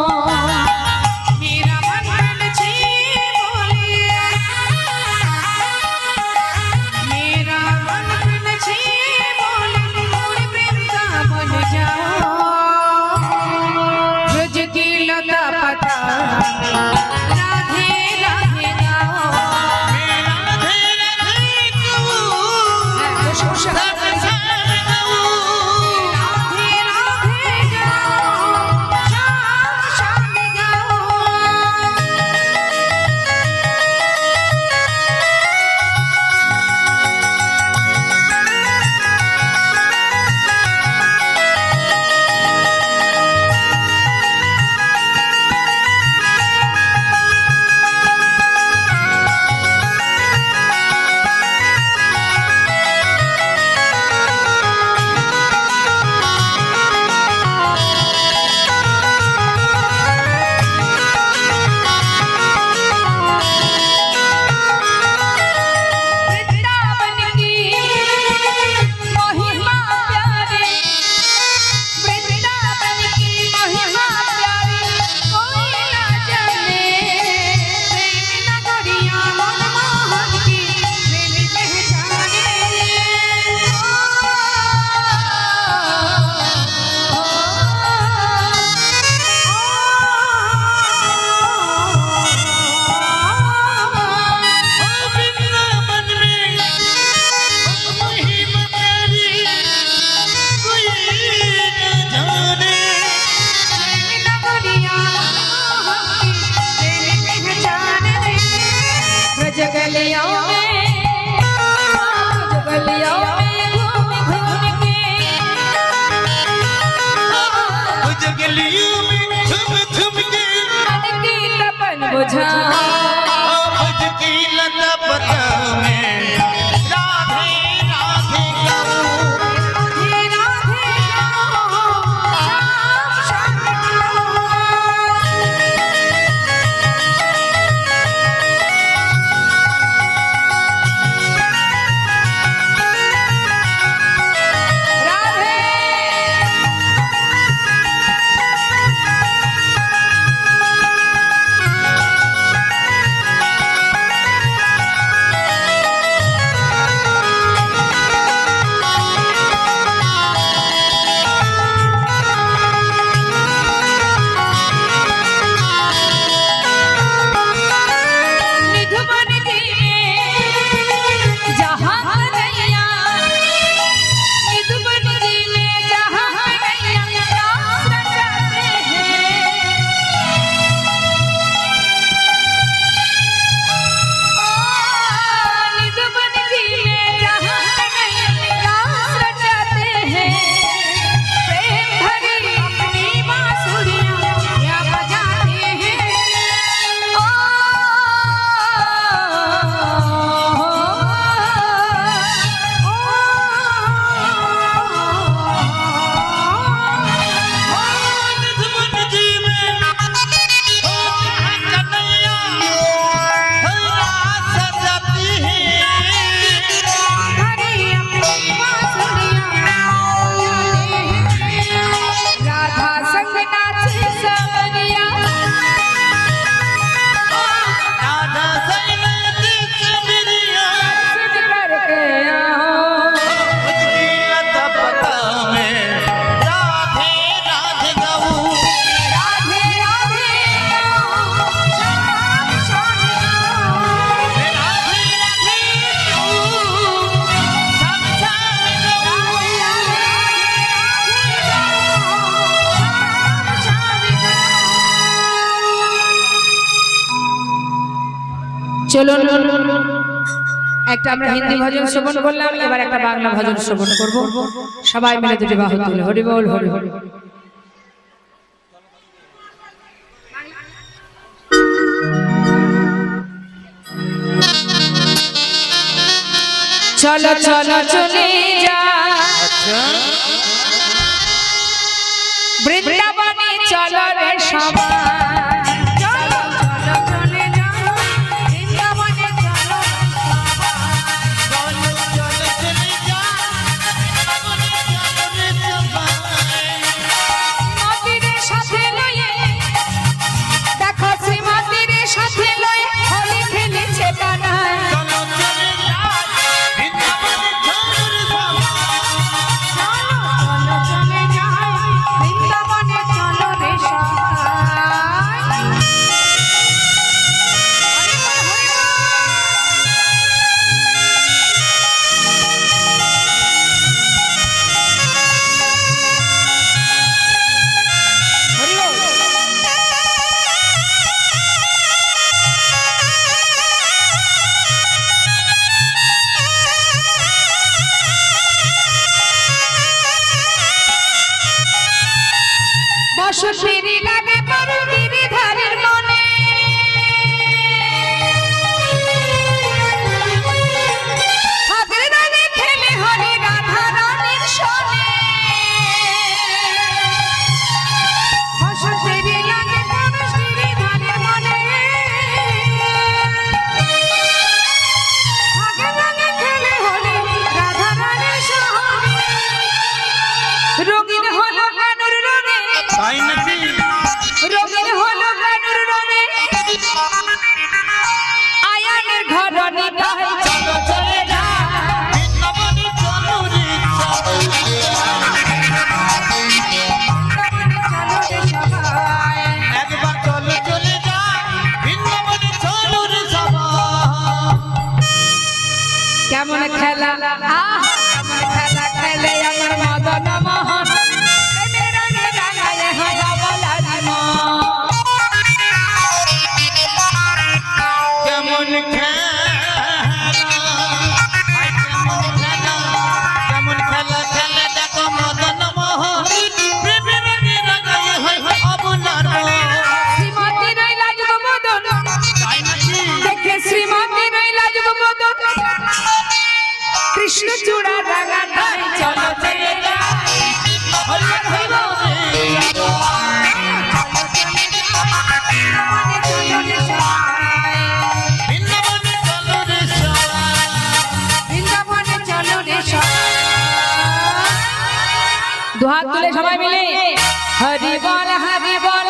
मेरा मन पंछी बोले, मेरा मन पंछी बोले, उड़े वृंदावन जाओ, ब्रज की लता पता राधे राधे गाओ। চলুন একটা আমরা হিন্দি ভজন শ্রবণ করলাম, এবার একটা বাংলা ভজন শ্রবণ করব। সবাই মিলে দুটি বাহু তুলে হরি বল হরি হরি। চলো চলো চলে যা বৃন্দাবনে, চলো রে সবাই। বসুদেবী লাগে পরগিরি ধারের মনে, হাতের রানে খেলে হরি রাধা রানীর সনে। বসুদেবী লাগে পরগিরি ধারের মনে, হাতের রানে খেলে হরি রাধা রানীর সনে। রঙিন হলো কানুর রঙে, রঙিন হলো কানুর রঙে, আয়ানের ঘরণী গায় চলো চলে যা বৃন্দাবনে, চলো রে সবাই। একবার চলো চলে যা বৃন্দাবনে, চলো রে সবাই। কেমন খেলা কেমন খেলা খেলে আমার মদন মোহন, প্রেমের রঙে রাঙায় হয় বলার মন। কেমন খেলা খেলে দেখো মদন মোহন, প্রেমের রঙে রাঙায় হয় অবলার মন। শ্রীমতী রইলা যুগ মদন, দেখে শ্রীমতী রইলা যুগ মদন, কৃষ্ণ চূড়া রাঙা ধাই চলো চলে যা হরি হরি বল। বৃন্দাবনে চলো রে সবাই। বৃন্দাবনে চলো রে সবাই। দুহাত তুলে সবাই মিলে হরি বল হরি বল